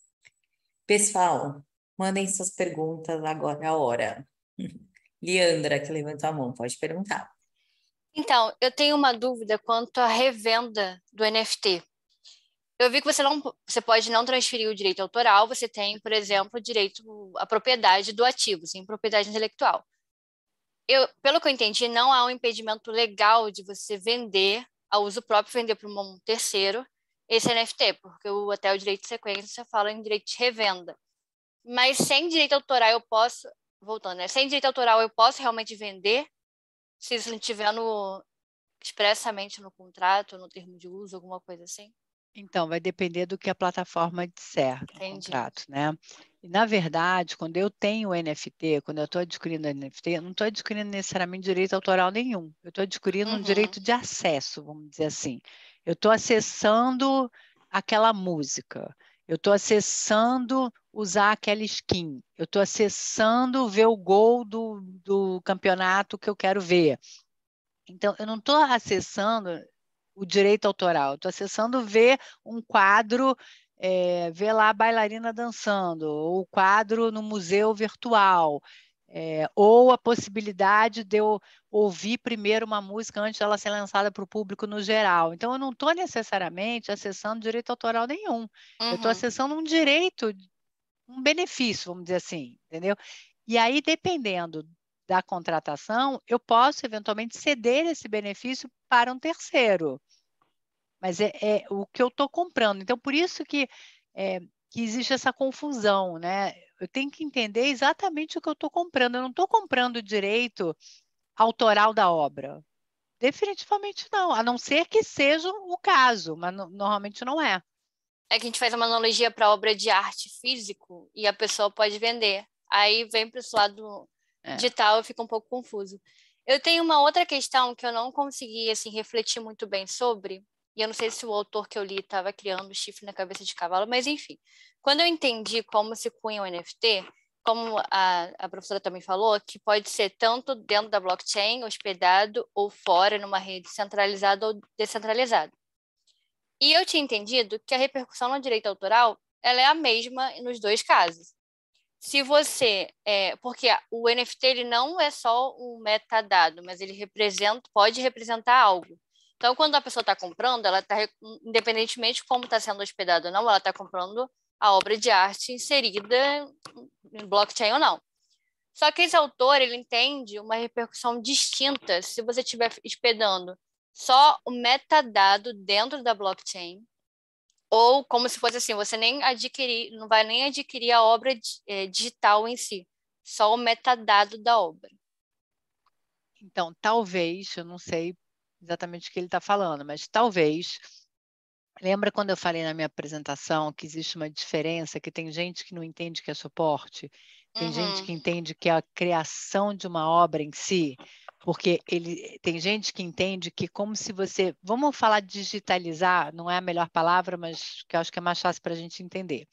Pessoal, mandem suas perguntas, agora é a hora. Leandra, que levantou a mão, pode perguntar. Então, eu tenho uma dúvida quanto à revenda do NFT. Eu vi que você pode não transferir o direito autoral, você tem, por exemplo, o direito à propriedade do ativo, sem propriedade intelectual. Pelo que eu entendi, não há um impedimento legal de você vender a uso próprio, vender para um terceiro esse NFT, porque até o direito de sequência fala em direito de revenda. Mas sem direito autoral eu posso, voltando, né? Sem direito autoral eu posso realmente vender, se isso não estiver expressamente no contrato, no termo de uso, alguma coisa assim? Então, vai depender do que a plataforma disser no contrato, né? E, na verdade, quando eu tenho NFT, quando eu estou adquirindo NFT, eu não estou adquirindo necessariamente direito autoral nenhum. Eu estou adquirindo um direito de acesso, vamos dizer assim. Eu estou acessando aquela música. Eu estou acessando usar aquela skin. Eu estou acessando ver o gol do campeonato que eu quero ver. Então, eu não estou acessando o direito autoral, estou acessando ver um quadro, ver lá a bailarina dançando, ou o quadro no museu virtual. ou a possibilidade de eu ouvir primeiro uma música antes dela ser lançada para o público no geral. Então, eu não estou necessariamente acessando direito autoral nenhum. Eu estou acessando um direito, um benefício, vamos dizer assim, entendeu? E aí, dependendo da contratação, eu posso eventualmente ceder esse benefício para um terceiro. Mas é o que eu estou comprando. Então, por isso que existe essa confusão, né? Eu tenho que entender exatamente o que eu estou comprando. Eu não estou comprando o direito autoral da obra. Definitivamente não, a não ser que seja o caso, mas normalmente não é. É que a gente faz uma analogia para obra de arte físico e a pessoa pode vender. Aí vem para esse lado digital e fica um pouco confuso. Eu tenho uma outra questão que eu não consegui assim, refletir muito bem sobre, e eu não sei se o autor que eu li estava criando chifre na cabeça de cavalo, mas enfim. Quando eu entendi como se cunha o NFT, como a professora também falou, que pode ser tanto dentro da blockchain, hospedado, ou fora, numa rede centralizada ou descentralizada. E eu tinha entendido que a repercussão no direito autoral ela é a mesma nos dois casos. Se você... porque o NFT ele não é só um metadado, mas ele pode representar algo. Então, quando a pessoa está comprando, ela está, independentemente de como está sendo hospedado ou não, ela está comprando a obra de arte inserida em blockchain ou não. Só que esse autor ele entende uma repercussão distinta se você estiver hospedando só o metadado dentro da blockchain, ou como se fosse assim, você não vai nem adquirir a obra digital em si, só o metadado da obra. Então, talvez, eu não sei exatamente o que ele está falando, mas talvez, lembra quando eu falei na minha apresentação que existe uma diferença, que tem gente que não entende que é suporte, tem gente que entende que é a criação de uma obra em si, porque tem gente que entende que como se você... Vamos falar digitalizar, não é a melhor palavra, mas que eu acho que é mais fácil para a gente entender.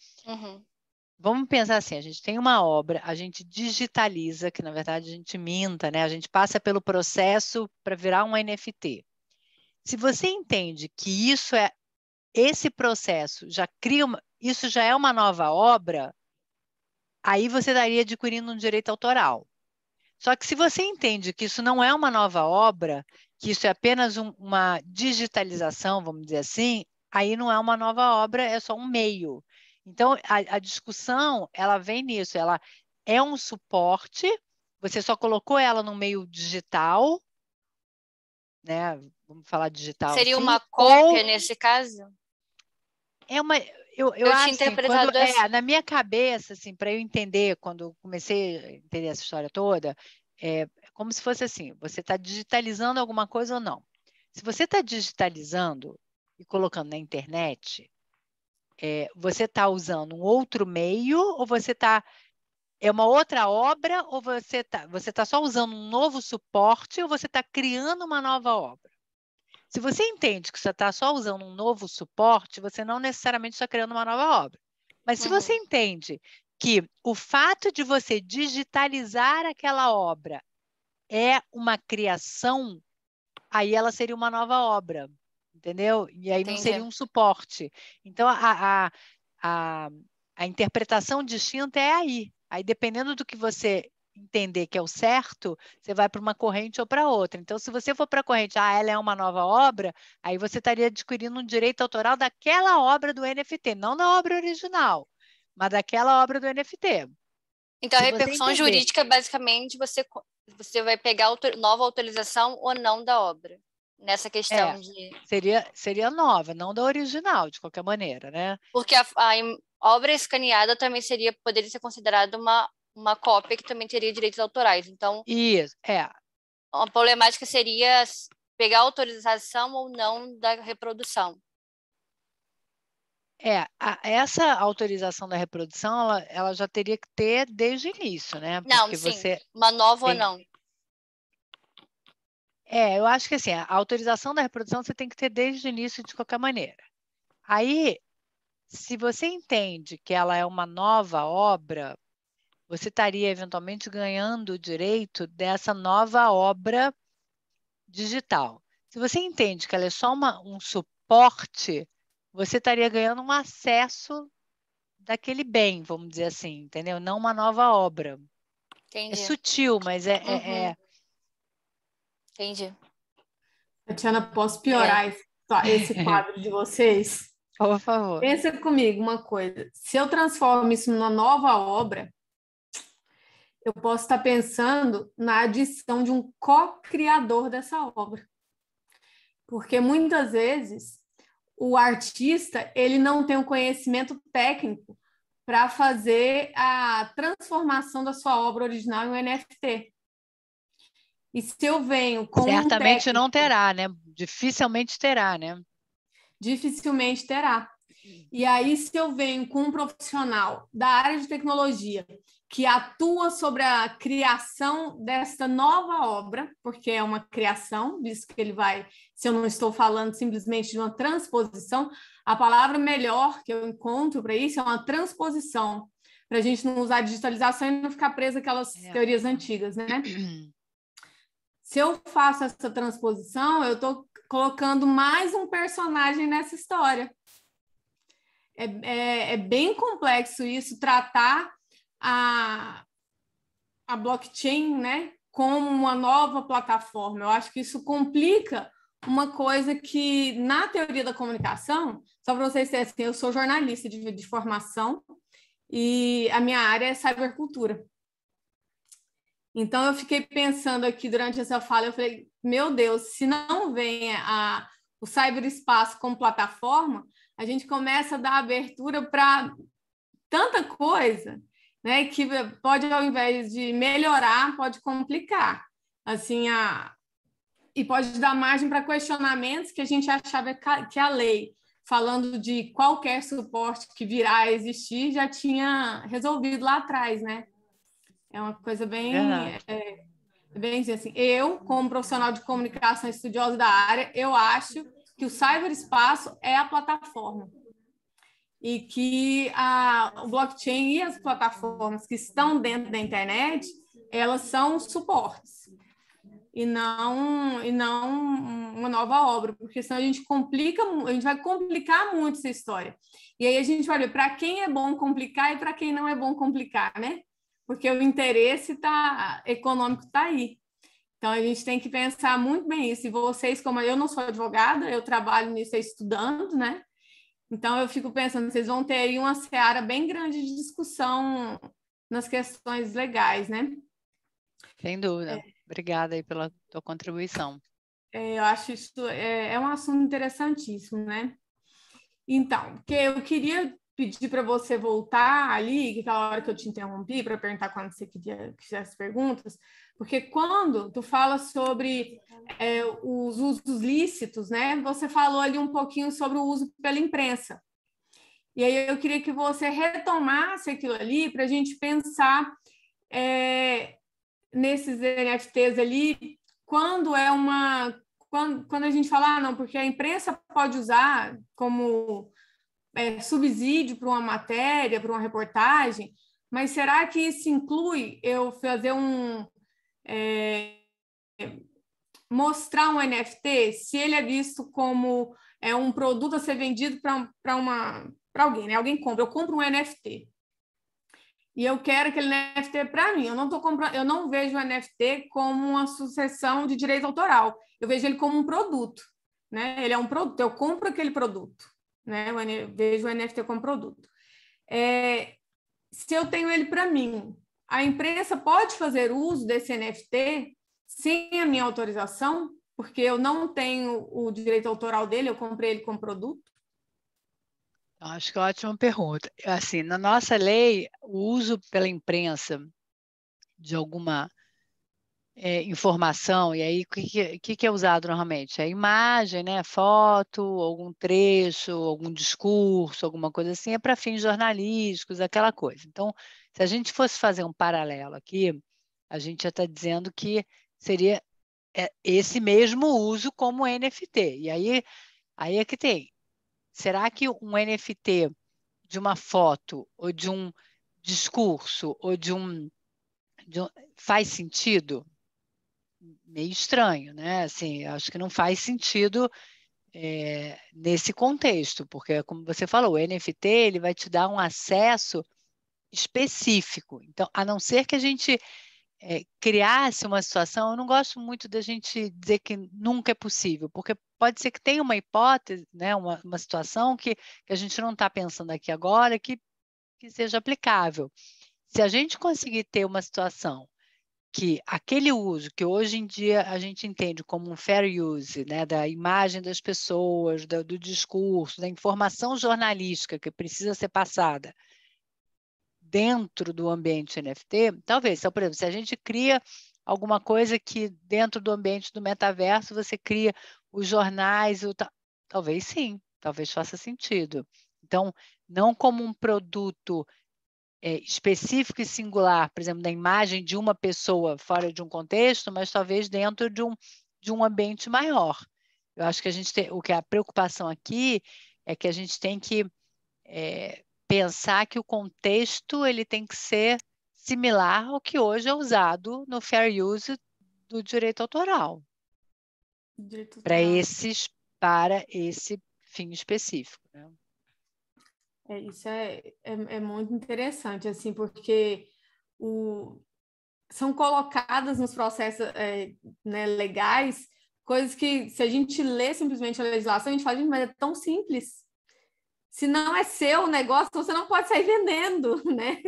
Vamos pensar assim, a gente tem uma obra, a gente digitaliza, que na verdade a gente minta, né? A gente passa pelo processo para virar um NFT. Se você entende que esse processo já cria isso já é uma nova obra, aí você estaria adquirindo um direito autoral. Só que se você entende que isso não é uma nova obra, que isso é apenas uma digitalização, vamos dizer assim, aí não é uma nova obra, é só um meio. Então, a discussão, ela vem nisso, ela é um suporte, você só colocou ela no meio digital, né? Vamos falar digital Seria assim, uma cópia nesse caso? É uma... Eu tinha acho assim, interpretado assim. na minha cabeça, assim, para eu entender, quando eu comecei a entender essa história toda, é como se fosse assim, você está digitalizando alguma coisa ou não. Se você está digitalizando e colocando na internet, você está usando um outro meio ou você está... É uma outra obra ou você tá só usando um novo suporte ou você está criando uma nova obra? Se você entende que você está só usando um novo suporte, você não necessariamente está criando uma nova obra. Mas se você entende que o fato de você digitalizar aquela obra é uma criação, aí ela seria uma nova obra, entendeu? E aí não seria um suporte. Então, a interpretação distinta é aí. Aí, dependendo do que você entender que é o certo, você vai para uma corrente ou para outra. Então, se você for para a corrente, ela é uma nova obra, aí você estaria adquirindo um direito autoral daquela obra do NFT, não da obra original, mas daquela obra do NFT. Então, a repercussão jurídica, basicamente, você vai pegar nova autorização ou não da obra, nessa questão de... Seria nova, não da original, de qualquer maneira, né? Porque a obra escaneada também poderia ser considerada uma cópia que também teria direitos autorais. Então, isso, a problemática seria pegar a autorização ou não da reprodução. Essa autorização da reprodução, ela já teria que ter desde o início, né? Não, sim, uma nova ou não. Eu acho que assim, a autorização da reprodução você tem que ter desde o início de qualquer maneira. Aí, se você entende que ela é uma nova obra, você estaria eventualmente ganhando o direito dessa nova obra digital. Se você entende que ela é só um suporte, você estaria ganhando um acesso daquele bem, vamos dizer assim, entendeu? Não uma nova obra. É sutil, mas Entendi. Tatiana, posso piorar esse quadro de vocês? Por favor. Pensa comigo uma coisa. Se eu transformo isso numa nova obra, eu posso estar pensando na adição de um co-criador dessa obra. Porque muitas vezes o artista ele não tem o conhecimento técnico para fazer a transformação da sua obra original em um NFT. E se eu venho com certamente não terá, né? Dificilmente terá, né? Dificilmente terá. E aí, se eu venho com um profissional da área de tecnologia que atua sobre a criação desta nova obra, porque é uma criação, visto que ele vai, se eu não estou falando simplesmente de uma transposição, a palavra melhor que eu encontro para isso é uma transposição, para a gente não usar digitalização e não ficar preso àquelas teorias antigas, né? Se eu faço essa transposição, eu estou colocando mais um personagem nessa história. É bem complexo isso, tratar a blockchain, né, como uma nova plataforma. Eu acho que isso complica uma coisa que, na teoria da comunicação, só para vocês terem assim, eu sou jornalista de formação e a minha área é cybercultura. Então, eu fiquei pensando aqui durante essa fala, eu falei, meu Deus, se não vem o cyberespaço como plataforma, a gente começa a dar abertura para tanta coisa, né, que pode, ao invés de melhorar, pode complicar. Assim, e pode dar margem para questionamentos que a gente achava que a lei, falando de qualquer suporte que virá a existir, já tinha resolvido lá atrás, né? É uma coisa bem assim. Eu, como profissional de comunicação estudiosa da área, eu acho que o cyberespaço é a plataforma e que o blockchain e as plataformas que estão dentro da internet, elas são suportes e não uma nova obra, porque senão a gente vai complicar muito essa história. E aí a gente vai ver para quem é bom complicar e para quem não é bom complicar, né? Porque o interesse econômico está aí. Então, a gente tem que pensar muito bem isso. E vocês, como eu não sou advogada, eu trabalho nisso estudando, né? Então, eu fico pensando, vocês vão ter aí uma seara bem grande de discussão nas questões legais, né? Sem dúvida. Obrigada aí pela tua contribuição. Eu acho isso um assunto interessantíssimo, né? Então, porque eu queria pedir para você voltar ali, aquela hora que eu te interrompi, para perguntar quando você queria que fizesse perguntas, porque quando tu fala sobre os usos lícitos, né, você falou ali um pouquinho sobre o uso pela imprensa. E aí eu queria que você retomasse aquilo ali para a gente pensar nesses NFTs ali, quando a gente fala, não, porque a imprensa pode usar como subsídio para uma matéria, para uma reportagem, mas será que isso inclui eu fazer mostrar um NFT, se ele é visto como um produto a ser vendido para alguém, né? Alguém compra, eu compro um NFT e eu quero aquele NFT para mim. Eu não vejo o NFT como uma sucessão de direito autoral. Eu vejo ele como um produto, né? Ele é um produto, eu compro aquele produto, né? Eu vejo o NFT como produto. Se eu tenho ele para mim, a imprensa pode fazer uso desse NFT sem a minha autorização, porque eu não tenho o direito autoral dele, eu comprei ele como produto? Acho que é uma ótima pergunta. Assim, na nossa lei, o uso pela imprensa de alguma informação, e aí o que é usado normalmente? É imagem, né? Foto, algum trecho, algum discurso, alguma coisa assim, é para fins jornalísticos, aquela coisa. Então, se a gente fosse fazer um paralelo aqui, a gente já está dizendo que seria esse mesmo uso como NFT. E aí é que tem. Será que um NFT de uma foto, ou de um discurso, ou faz sentido? Meio estranho, né? Assim, acho que não faz sentido nesse contexto, porque, como você falou, o NFT ele vai te dar um acesso específico. Então, a não ser que a gente criasse uma situação, eu não gosto muito da gente dizer que nunca é possível, porque pode ser que tenha uma hipótese, né, uma situação que a gente não está pensando aqui agora, que seja aplicável. Se a gente conseguir ter uma situação que aquele uso que hoje em dia a gente entende como um fair use, né, da imagem das pessoas, do discurso, da informação jornalística que precisa ser passada dentro do ambiente NFT, talvez, então, por exemplo, se a gente cria alguma coisa que dentro do ambiente do metaverso você cria os jornais, talvez sim, talvez faça sentido. Então, não como um produto específico e singular, por exemplo, da imagem de uma pessoa fora de um contexto, mas talvez dentro de um ambiente maior. Eu acho que a preocupação aqui é que a gente tem que pensar que o contexto ele tem que ser similar ao que hoje é usado no fair use do direito autoral. Para esse fim específico, né? Isso é muito interessante, assim, porque são colocadas nos processos né, legais coisas que, se a gente lê simplesmente a legislação, a gente fala, mas é tão simples. Se não é seu o negócio, você não pode sair vendendo, né?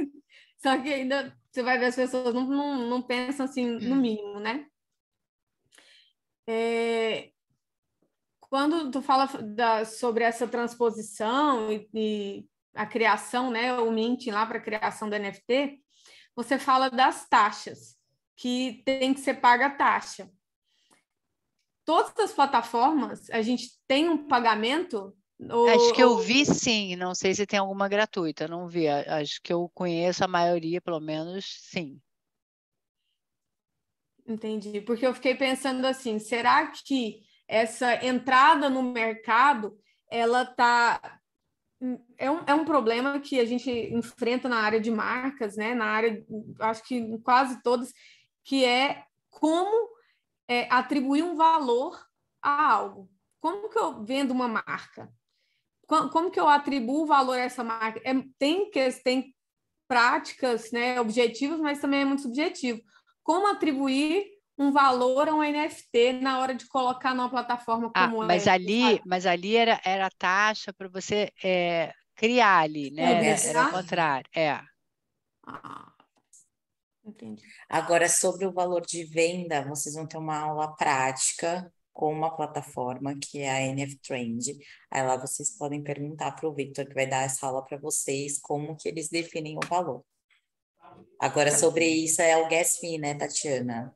Só que ainda você vai ver as pessoas não pensam assim no mínimo, né? Quando tu fala sobre essa transposição e a criação, né, o minting lá para a criação do NFT, você fala das taxas, que tem que ser paga a taxa. Todas as plataformas, a gente tem um pagamento? Acho que eu vi sim, não sei se tem alguma gratuita, não vi. Acho que eu conheço a maioria, pelo menos, sim. Entendi, porque eu fiquei pensando assim, será que essa entrada no mercado, ela tá... É um problema que a gente enfrenta na área de marcas, né? Na área, acho que em quase todas, que é como atribuir um valor a algo. Como que eu vendo uma marca? Como que eu atribuo valor a essa marca? Tem práticas, né, objetivas, mas também é muito subjetivo. Como atribuir um valor a um NFT na hora de colocar numa plataforma como mas ali era a taxa para você criar ali, né? Era o contrário. Entendi. Agora, sobre o valor de venda, vocês vão ter uma aula prática com uma plataforma que é a NF Trend. Aí lá vocês podem perguntar para o Victor, que vai dar essa aula para vocês, como que eles definem o valor. Agora, sobre isso é o gas fee, né, Tatiana?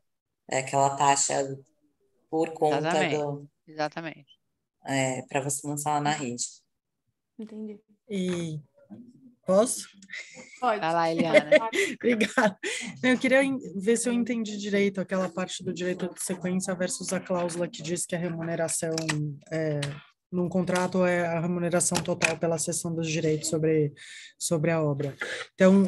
É aquela taxa por conta Exatamente. para você lançar lá na rede. Entendi. E posso? Pode. Vai lá, Eliana. Obrigada. Eu queria ver se eu entendi direito aquela parte do direito de sequência versus a cláusula que diz que a remuneração num contrato é a remuneração total pela cessão dos direitos sobre a obra. Então,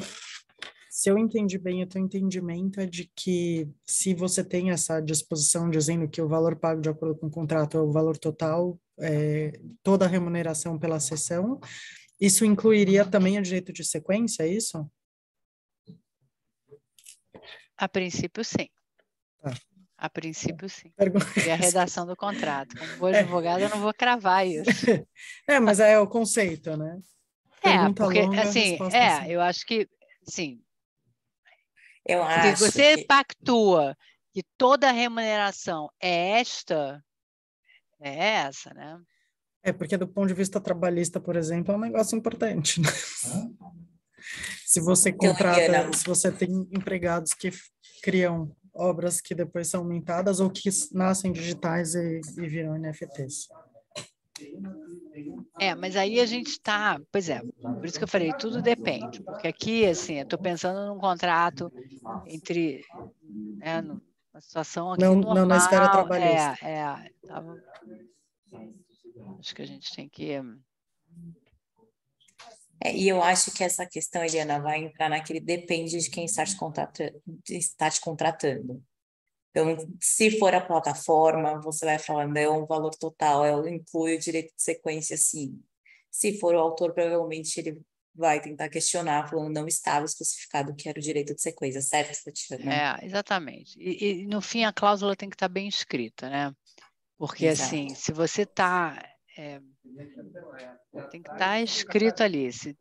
se eu entendi bem, o teu entendimento é de que se você tem essa disposição dizendo que o valor pago de acordo com o contrato é o valor total, toda a remuneração pela cessão, isso incluiria também o direito de sequência, é isso? A princípio, sim. Tá. A princípio, sim. E a redação do contrato. Como boa advogada, eu não vou cravar isso. Mas é o conceito, né? Pergunta porque, longa, assim, resposta sim. eu acho que, sim. Se você pactua que toda a remuneração é esta, é essa, né? Porque do ponto de vista trabalhista, por exemplo, é um negócio importante, né? Se você contrata, se você tem empregados que criam obras que depois são mintadas ou que nascem digitais e viram NFTs. Mas aí a gente está, pois por isso que eu falei, tudo depende, porque aqui, assim, eu estou pensando num contrato entre, numa situação aqui normal. Não na esfera trabalhista. Acho que a gente tem que... E eu acho que essa questão, Eliana, vai entrar naquele depende de quem está te contratando. Então, se for a plataforma, você vai falando, é um valor total, inclui o direito de sequência, sim. Se for o autor, provavelmente ele vai tentar questionar, falando não estava especificado que era o direito de sequência, certo, Tatiana? Exatamente. E no fim a cláusula tem que estar bem escrita, né? Porque Exato. assim, se você está... tem que estar escrito ali, se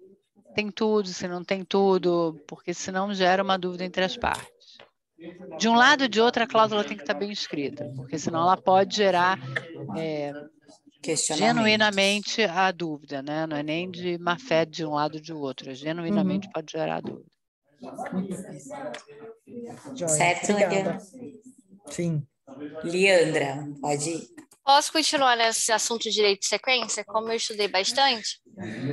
tem tudo, se não tem tudo, porque senão gera uma dúvida entre as partes. De um lado e de outro, a cláusula tem que estar bem escrita, porque senão ela pode gerar genuinamente a dúvida, né? Não é nem de má fé de um lado ou de outro, genuinamente pode gerar a dúvida. Certo, obrigada. Sim. Leandra, pode ir. Posso continuar nesse assunto de direito de sequência? Como eu estudei bastante,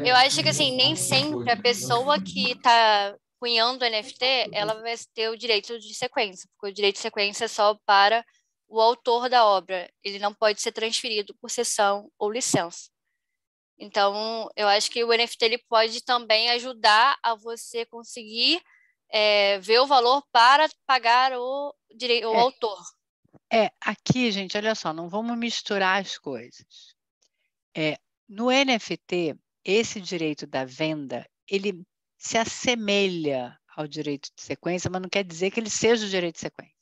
eu acho que assim, nem sempre a pessoa que está cunhando o NFT, ela vai ter o direito de sequência, porque o direito de sequência é só para o autor da obra, ele não pode ser transferido por cessão ou licença. Então, eu acho que o NFT ele pode também ajudar a você conseguir ver o valor para pagar o autor. Aqui, gente, olha só, não vamos misturar as coisas. No NFT, esse direito da venda, ele se assemelha ao direito de sequência, mas não quer dizer que ele seja o direito de sequência.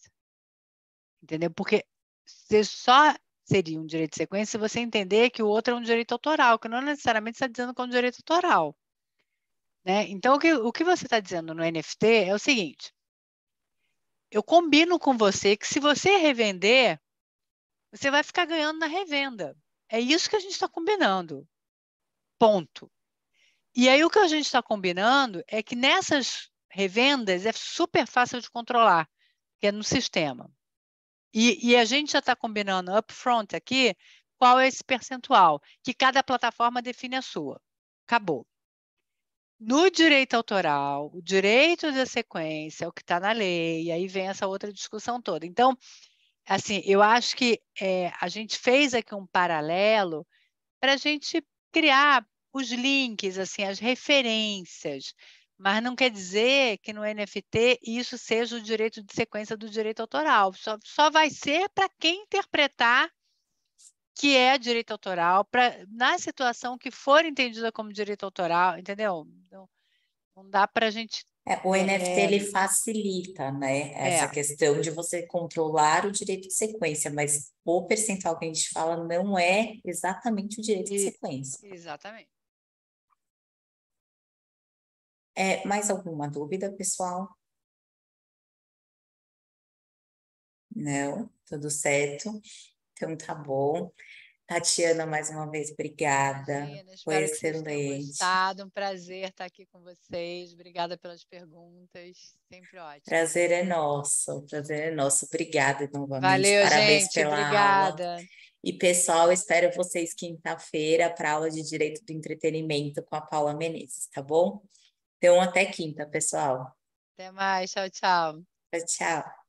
Entendeu? Porque você só seria um direito de sequência se você entender que o outro é um direito autoral, que não necessariamente está dizendo que é um direito autoral. Né? Então, o que você está dizendo no NFT é o seguinte: eu combino com você que se você revender, você vai ficar ganhando na revenda. É isso que a gente está combinando. Ponto. E aí o que a gente está combinando é que nessas revendas é super fácil de controlar, que é no sistema. E a gente já está combinando upfront aqui qual é esse percentual, que cada plataforma define a sua. Acabou. No direito autoral, o direito da sequência é o que está na lei, e aí vem essa outra discussão toda. Então, assim, eu acho que a gente fez aqui um paralelo para a gente criar os links, assim, as referências, mas não quer dizer que no NFT isso seja o direito de sequência do direito autoral. Só vai ser para quem interpretar que é direito autoral, na situação que for entendida como direito autoral, entendeu? Não dá para a gente... O NFT ele facilita, né, essa questão de você controlar o direito de sequência, mas o percentual que a gente fala não é exatamente o direito de sequência. Exatamente. Mais alguma dúvida, pessoal? Não? Tudo certo? Então tá bom. Tatiana, mais uma vez, obrigada. Imagina, Foi espero que vocês tenham excelente. gostado. Um prazer estar aqui com vocês. Obrigada pelas perguntas. Sempre ótimo. Prazer é nosso. Prazer é nosso. Obrigada novamente. Valeu, Parabéns gente. pela Obrigada. aula. E, pessoal, espero vocês quinta-feira para a aula de Direito do Entretenimento com a Paula Menezes, tá bom? Então, até quinta, pessoal. Até mais. Tchau, tchau. Tchau.